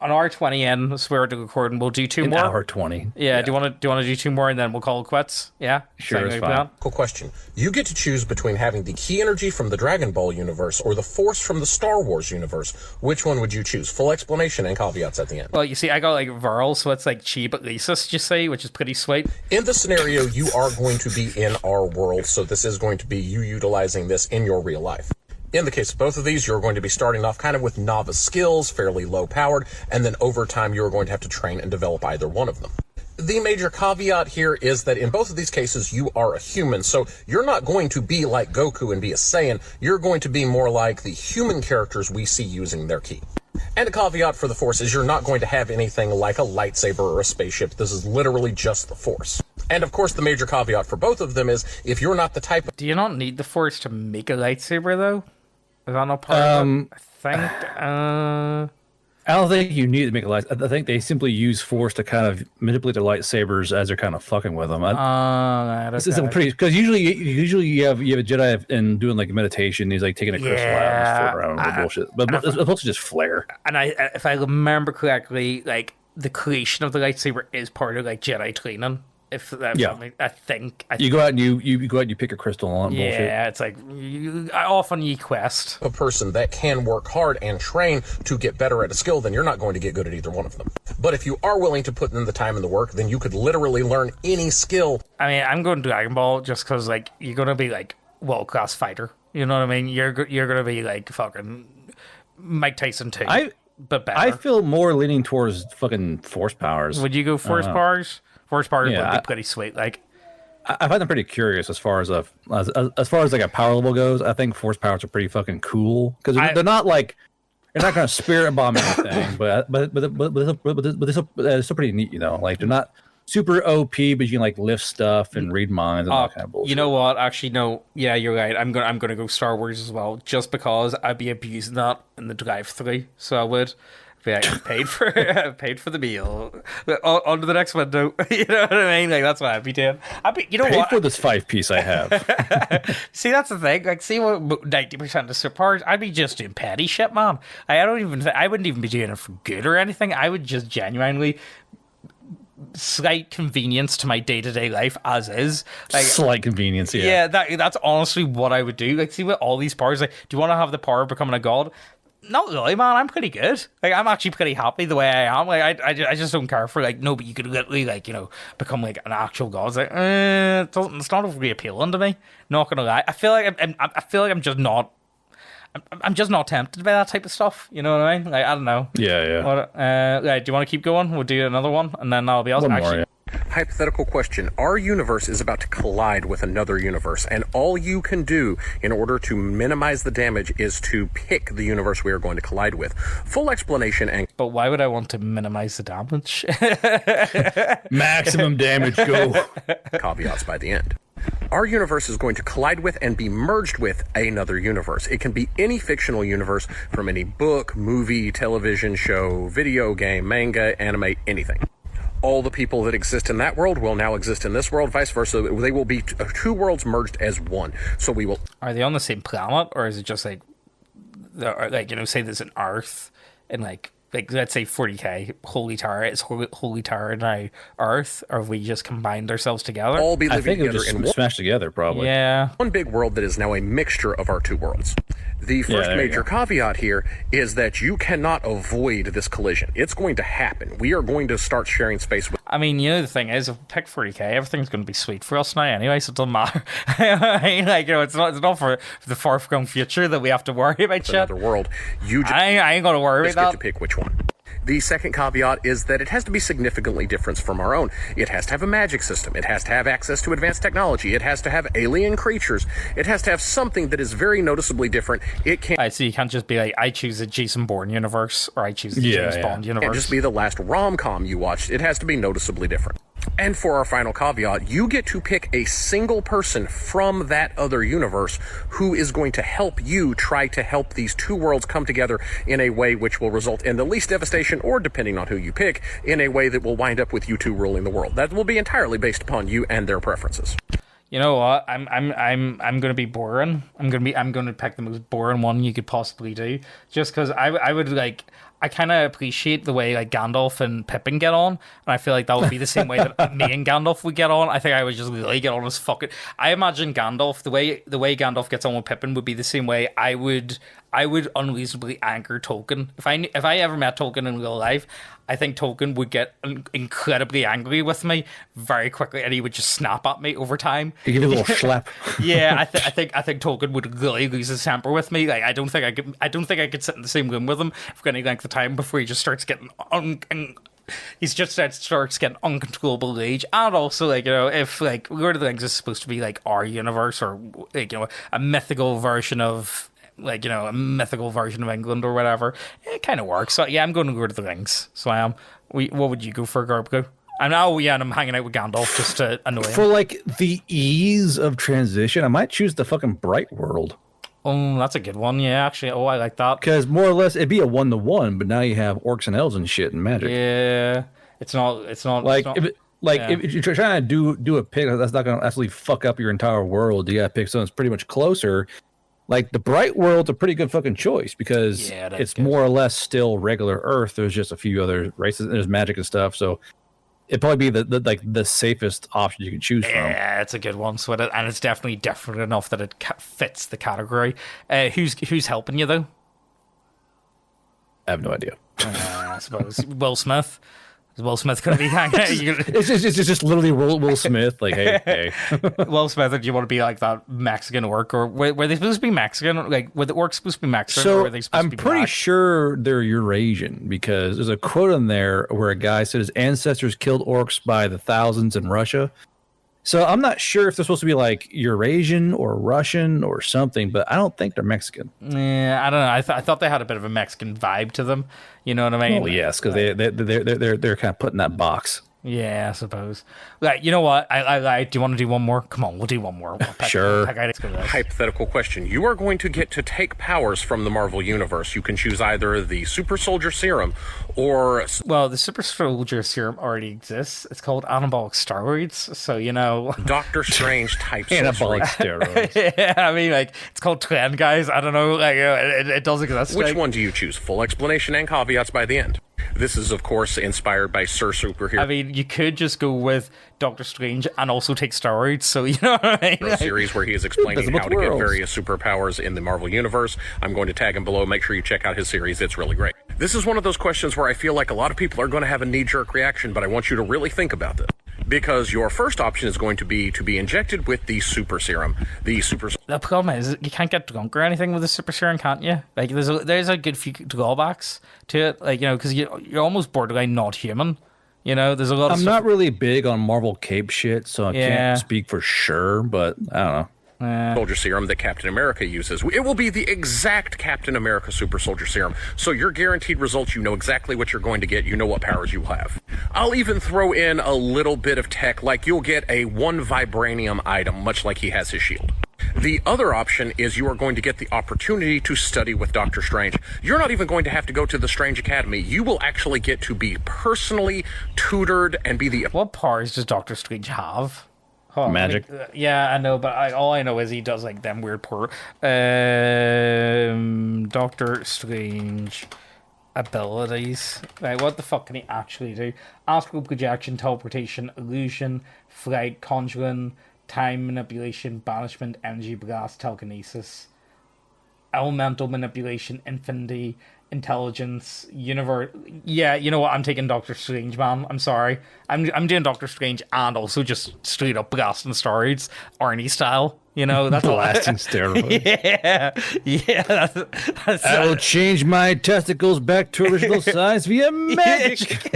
on our 20 in. So we're to record, and we'll do two An more. hour 20. Yeah. Do you want to do two more, and then we'll call it quits? Yeah. Sure, Sound it's like fine. that? Cool question. You get to choose between having the key energy from the Dragon Ball universe or the Force from the Star Wars universe. Which one would you choose? Full explanation and caveats at the end. Well, you see, I got like Virl, so it's like chi but Lysis, you see, which is pretty sweet. In this scenario, you are going to be in our world, so this is going to be you utilizing this in your real life. In the case of both of these, you're going to be starting off kind of with novice skills, fairly low powered, and then over time you're going to have to train and develop either one of them. The major caveat here is that in both of these cases, you are a human, so you're not going to be like Goku and be a Saiyan. You're going to be more like the human characters we see using their ki. And a caveat for the Force is you're not going to have anything like a lightsaber or a spaceship. This is literally just the Force. And of course, the major caveat for both of them is if you're not the type of... Do you not need the Force to make a lightsaber, though? Is that not part of it? I think. I don't think you need to make a light. I think they simply use Force to kind of manipulate their lightsabers as they're kind of fucking with them. This is pretty because usually you have a Jedi and doing like meditation. He's like taking a crystal out and floating around with bullshit. But it's supposed to just flare. And if I remember correctly, like the creation of the lightsaber is part of like Jedi training. I think You go out and you go out and you pick a crystal on bullshit. Yeah, it's like often you quest. a person that can work hard and train to get better at a skill, then you're not going to get good at either one of them. But if you are willing to put in the time and the work, then you could literally learn any skill. I mean, I'm going to Dragon Ball just because like you're gonna be like world class fighter. You know what I mean? You're gonna be like fucking Mike Tyson too. But better. I feel more leaning towards fucking Force powers. Would you go Force powers? Force powers Yeah, would be pretty sweet. Like I find them pretty curious as far as like a power level goes. I think Force powers are pretty fucking cool because they're not like you're not gonna spirit bomb anything, but they're still pretty neat. Like they're not super OP, but you can like lift stuff and read minds and all that kind of bullshit. You know what? Actually, no. Yeah, you're right. I'm gonna go Star Wars as well, just because I'd be abusing that in the drive-thru. So I would be like paid for the meal. On to the next window. You know what I mean? Like that's what I'd be doing. Paid for this 5-piece I have. See, that's the thing. Like, see what 90% of superpowers, I'd be just doing petty shit, man. I wouldn't even be doing it for good or anything. I would just genuinely slight convenience to my day-to-day life as is. Like, slight convenience, yeah. That's honestly what I would do. Like, see with all these powers, like, do you want to have the power of becoming a god? Not really, man. I'm pretty good. Like, I'm actually pretty happy the way I am. Like, I just don't care for like, no, but you could literally like, become like an actual god. It's like, it's not really appealing to me. Not gonna lie. I feel like I'm just not. I'm just not tempted by that type of stuff. You know what I mean? Like, I don't know. Yeah. What, do you want to keep going? We'll do another one, and then I'll be One actually. more, yeah. Hypothetical question. Our universe is about to collide with another universe, and all you can do in order to minimize the damage is to pick the universe we are going to collide with. Full explanation and But why would I want to minimize the damage? Maximum damage, go. caveats by the end. Our universe is going to collide with and be merged with another universe. It can be any fictional universe from any book, movie, television show, video game, manga, anime, anything. All the people that exist in that world will now exist in this world, vice versa. They will be two worlds merged as one. So we will... Are they on the same planet, or is it just like say there's an Earth and like let's say 40k Holy Tower is Holy Tower now Earth, or have we just combined ourselves together? all be I living think it would together just in one... smash together, probably. Yeah. one big world that is now a mixture of our two worlds. The first there you major caveat here is that you cannot avoid this collision. It's going to happen. We are going to start sharing space with... I mean, the thing is, if we pick 40k, everything's going to be sweet for us now anyway, so it doesn't matter. I mean, like, it's not for the far-flung future that we have to worry about shit. another world. You just I ain't going to worry get about to that. pick which one. The second caveat is that it has to be significantly different from our own. It has to have a magic system. It has to have access to advanced technology. It has to have alien creatures. It has to have something that is very noticeably different. It can't I see. You can't just be like, I choose a Jason Bourne universe or I choose the James Bond universe. just be the last rom-com you watched. It has to be noticeably different. And for our final caveat, you get to pick a single person from that other universe who is going to help you try to help these two worlds come together in a way which will result in the least devastation, or depending on who you pick, in a way that will wind up with you two ruling the world. That will be entirely based upon you and their preferences. You know what? I'm gonna be boring. I'm gonna pick the most boring one you could possibly do, just because I would like. I kind of appreciate the way like Gandalf and Pippin get on, and I feel like that would be the same way that me and Gandalf would get on. I think I would just really get on as fucking. I imagine Gandalf the way Gandalf gets on with Pippin would be the same way I would unreasonably anger Tolkien. If I ever met Tolkien in real life, I think Tolkien would get incredibly angry with me very quickly, and he would just snap at me over time. You give you a little slap. Yeah, I think Tolkien would really lose his temper with me. Like I don't think I could sit in the same room with him for any length of time before he just starts getting starts getting uncontrollable rage. And also, like, you know, if like Lord of the Rings is supposed to be like our universe, or like, you know, a mythical version of like, you know, a mythical version of England or whatever, it kind of works. So yeah, I'm going to Lord of the Rings. So I am. What would you go for, Garbgo? And I'm hanging out with Gandalf just to annoy him. For like the ease of transition, I might choose the fucking Bright World. Oh, that's a good one. Yeah, actually. Oh, I like that. Because more or less it'd be a 1-to-1, but now you have orcs and elves and shit and magic. Yeah, it's not like it's not, if you're trying to do a pick that's not going to absolutely fuck up your entire world. You got to pick something that's pretty much closer. Like the Bright World's a pretty good fucking choice because it's more or less still regular Earth. There's just a few other races. There's magic and stuff, so it'd probably be the safest option you can choose from. Yeah, it's a good one. So and it's definitely different enough that it fits the category. Who's helping you though? I have no idea. I suppose Will Smith. Is Will Smith going to be hanging out? It's just literally Will Smith. Like, hey. Will Smith, do you want to be like that Mexican orc? Or were they supposed to be Mexican? Like, were the orcs supposed to be Mexican? So or were they supposed I'm to be pretty black? sure they're Eurasian because there's a quote in there where a guy said his ancestors killed orcs by the thousands in Russia. So I'm not sure if they're supposed to be like Eurasian or Russian or something, but I don't think they're Mexican. Yeah, I don't know. I thought they had a bit of a Mexican vibe to them. You know what I mean? Well, yes, because they're kind of put in that box. Yeah, I suppose. Right, you know what? I do you want to do one more? Come on, we'll do one more. Sure. Hypothetical question. You are going to get to take powers from the Marvel Universe. You can choose either the Super Soldier Serum or... Well, the Super Soldier Serum already exists. It's called anabolic steroids, so, you know... Doctor Strange type anabolic steroids. Yeah, I mean, like, it's called trend, guys. I don't know. Like, it does exist. Which one do you choose? Full explanation and caveats by the end. This is, of course, inspired by Sir Superhero. I mean, you could just go with Doctor Strange and also take steroids, so you know what I mean? A series where he is explaining how to get various superpowers in the Marvel Universe. I'm going to tag him below. Make sure you check out his series. It's really great. This is one of those questions where I feel like a lot of people are going to have a knee-jerk reaction, but I want you to really think about this. Because your first option is going to be injected with the Super Serum. The problem is you can't get drunk or anything with the Super Serum, can't you? Like there's a good few drawbacks to it, like, you know, because you're almost borderline not human. You know, there's a lot of I'm not really big on Marvel cape shit, so I can't speak for sure, but I don't know. Soldier Serum that Captain America uses. It will be the exact Captain America Super Soldier Serum. So your guaranteed results, you know exactly what you're going to get. You know what powers you have. I'll even throw in a little bit of tech, like you'll get a 1 vibranium item, much like he has his shield. The other option is you are going to get the opportunity to study with Doctor Strange. You're not even going to have to go to the Strange Academy. You will actually get to be personally tutored and be the... What powers does Doctor Strange have? Oh, magic. Like, yeah, I know, but all I know is he does like them weird Doctor Strange abilities. Like, what the fuck can he actually do? Astral projection, teleportation, illusion, flight, conjuring, time manipulation, banishment, energy blast, telekinesis, elemental manipulation, infinity, intelligence, universe. Yeah, you know what? I'm taking Doctor Strange, man. I'm sorry. I'm doing Doctor Strange and also just straight up blasting steroids, Arnie style. You know, that's Blasting steroids. Yeah. That's I will change my testicles back to original size via magic.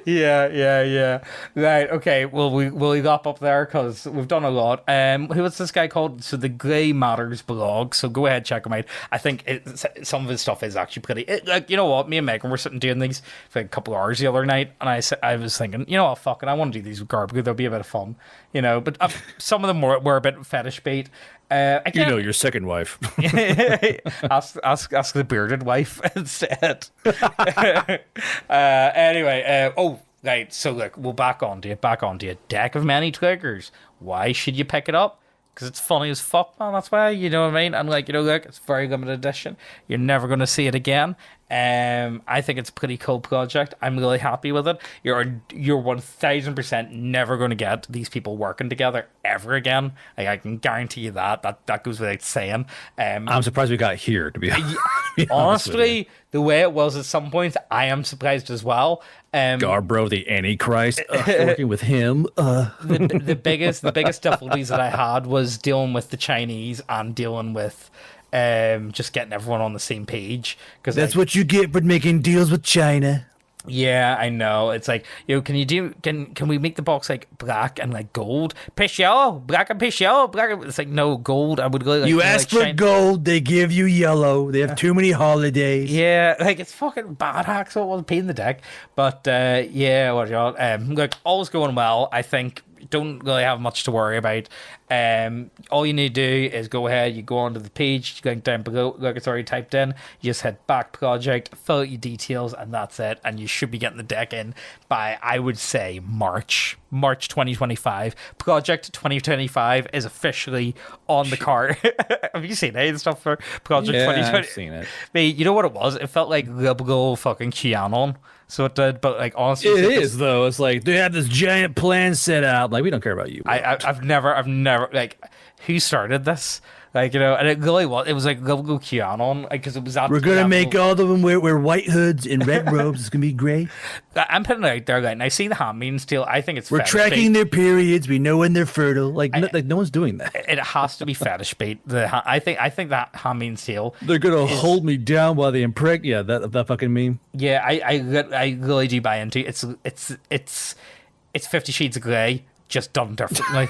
Yeah. Right. Okay. Well, we'll wrap up there because we've done a lot. Who was this guy called? So the Grey Matters blog. So go ahead, check him out. I think some of his stuff is actually pretty. Like, you know what? Me and Megan were sitting doing these for like a couple of hours the other night, and I was thinking, you know what? Fucking, I want to do these with Garb because they'll be a bit of fun, you know. But some of them were a bit fetish bait. You know, your second wife. ask the bearded wife instead. Anyway, right. So look, we'll back onto you. Deck of Many Triggers. Why should you pick it up? Because it's funny as fuck, man. That's why, you know what I mean? And like, you know, look, it's very limited edition. You're never going to see it again. I think it's a pretty cool project. I'm really happy with it. You're 1000% never going to get these people working together ever again. Like, I can guarantee you that goes without saying. I'm surprised we got here, to be honest. Honestly, the way it was at some points, I am surprised as well. Garbro, the Antichrist, working with him. The biggest difficulties that I had was dealing with the Chinese and dealing with just getting everyone on the same page. Because that's what you get for making deals with China. Yeah, I know. It's like, you know, can we make the box like black and like gold? Pish yellow, black and pish yellow, black. It's like, no, gold. I would really like. You ask for gold, they give you yellow. They have too many holidays. Yeah, like it's fucking bad hack, so it was a pain in the dick. But yeah, what y'all? Look, all's going well. I think don't really have much to worry about. All you need to do is go ahead, you go onto the page, you go down below, look, it's already typed in, you just hit back project, fill out your details, and that's it, and you should be getting the deck in by, I would say, March 2025. Project 2025 is officially on the card. Have you seen any of the stuff for Project 2020? I've seen it. Mate, you know what it was? It felt like liberal fucking QAnon. So it did, but like honestly, it is though. It's like they have this giant plan set out. Like, we don't care about you. I've never like, who started this? Like, you know, and it really was. It was like go QAnon, like, because it was. We're gonna make all of them wear white hoods and red robes. It's gonna be great. I'm putting it out there, like, and I see the Handmaid's Tale. I think it's. We're tracking their periods. We know when they're fertile. Like, no one's doing that. It has to be fetish bait. I think that Handmaid's Tale. They're gonna hold me down while they impregnate. Yeah, that fucking meme. Yeah, I really do buy into it. It's 50 Shades of Grey, just done differently.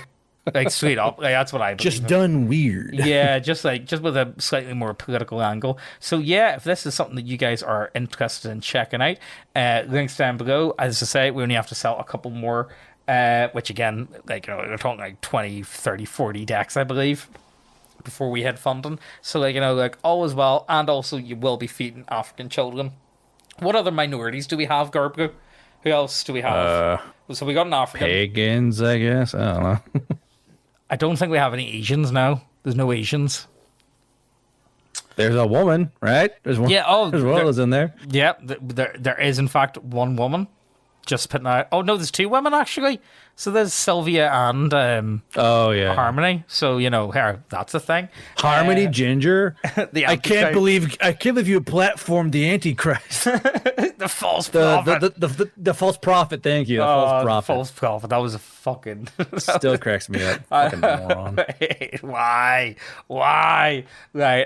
Like, straight up, like, that's what I believe. Just done weird. Yeah, just with a slightly more political angle. So yeah, if this is something that you guys are interested in checking out, links down below. As I say, we only have to sell a couple more, which again, like, you know, we're talking like 20, 30, 40 decks, I believe, before we hit funding. So, like, you know, like, all is well, and also you will be feeding African children. What other minorities do we have, Garbgo? Who else do we have? So we got an African. Pagans, I guess. I don't know. I don't think we have any Asians now. There's no Asians. There's a woman, right? There's one. Yeah. Oh, there's one that's in there. Yeah, there is in fact one woman. Just putting out. Oh no, there's two women actually. So there's Sylvia and Harmony. So, you know, here, that's a thing. Harmony, Ginger. I can't believe you platformed the Antichrist. The false prophet. The false prophet. Thank you. The false prophet. False prophet. That was a fucking. Still cracks me up. Fucking moron. Why? Right.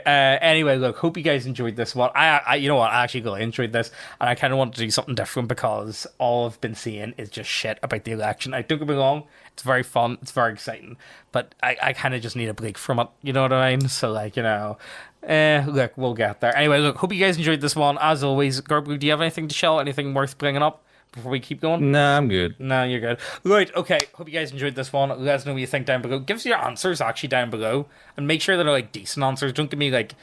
Anyway, look. Hope you guys enjoyed this one. I you know what? I actually really enjoyed this, and I kind of want to do something different because all I've been seeing is just shit about the election. Don't get me wrong. It's very fun. It's very exciting, but I kind of just need a break from it. You know what I mean? So, like, you know. Look, we'll get there. Anyway, look, hope you guys enjoyed this one. As always, Garbu, do you have anything to share? Anything worth bringing up before we keep going? Nah, I'm good. No, you're good. Right, okay. Hope you guys enjoyed this one. Let us know what you think down below. Give us your answers actually down below, and make sure they're like decent answers. Don't give me like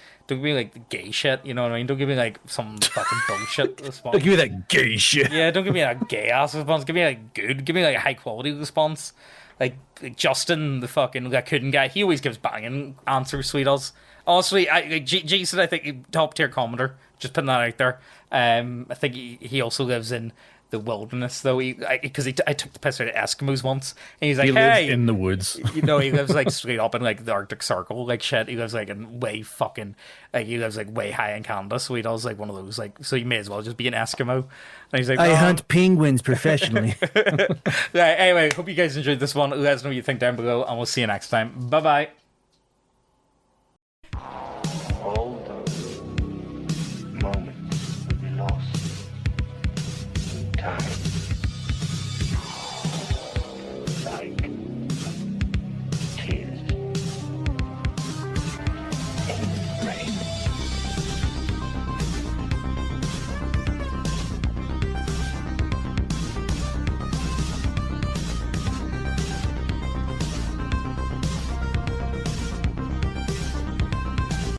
gay shit. You know what I mean? Don't give me like some fucking bullshit response. Don't give me that gay shit. Yeah, don't give me a gay ass response. Give me like good. Give me like a high quality response. Like Justin, the fucking raccoon guy. He always gives banging answers, sweetos. Honestly, Jason, I think top tier commenter. Just putting that out there. I think he also lives in the wilderness, though. Because I took the piss out of Eskimos once, and he's like, He "Hey, lives in the woods. you know, he lives like straight up in like the Arctic Circle, like shit. He lives like in way fucking, like he lives like way high in Canada, so he does like one of those like. So you may as well just be an Eskimo." And he's like, I "No, hunt penguins professionally. Right, anyway, hope you guys enjoyed this one. Let us know what you think down below, and we'll see you next time. Bye bye.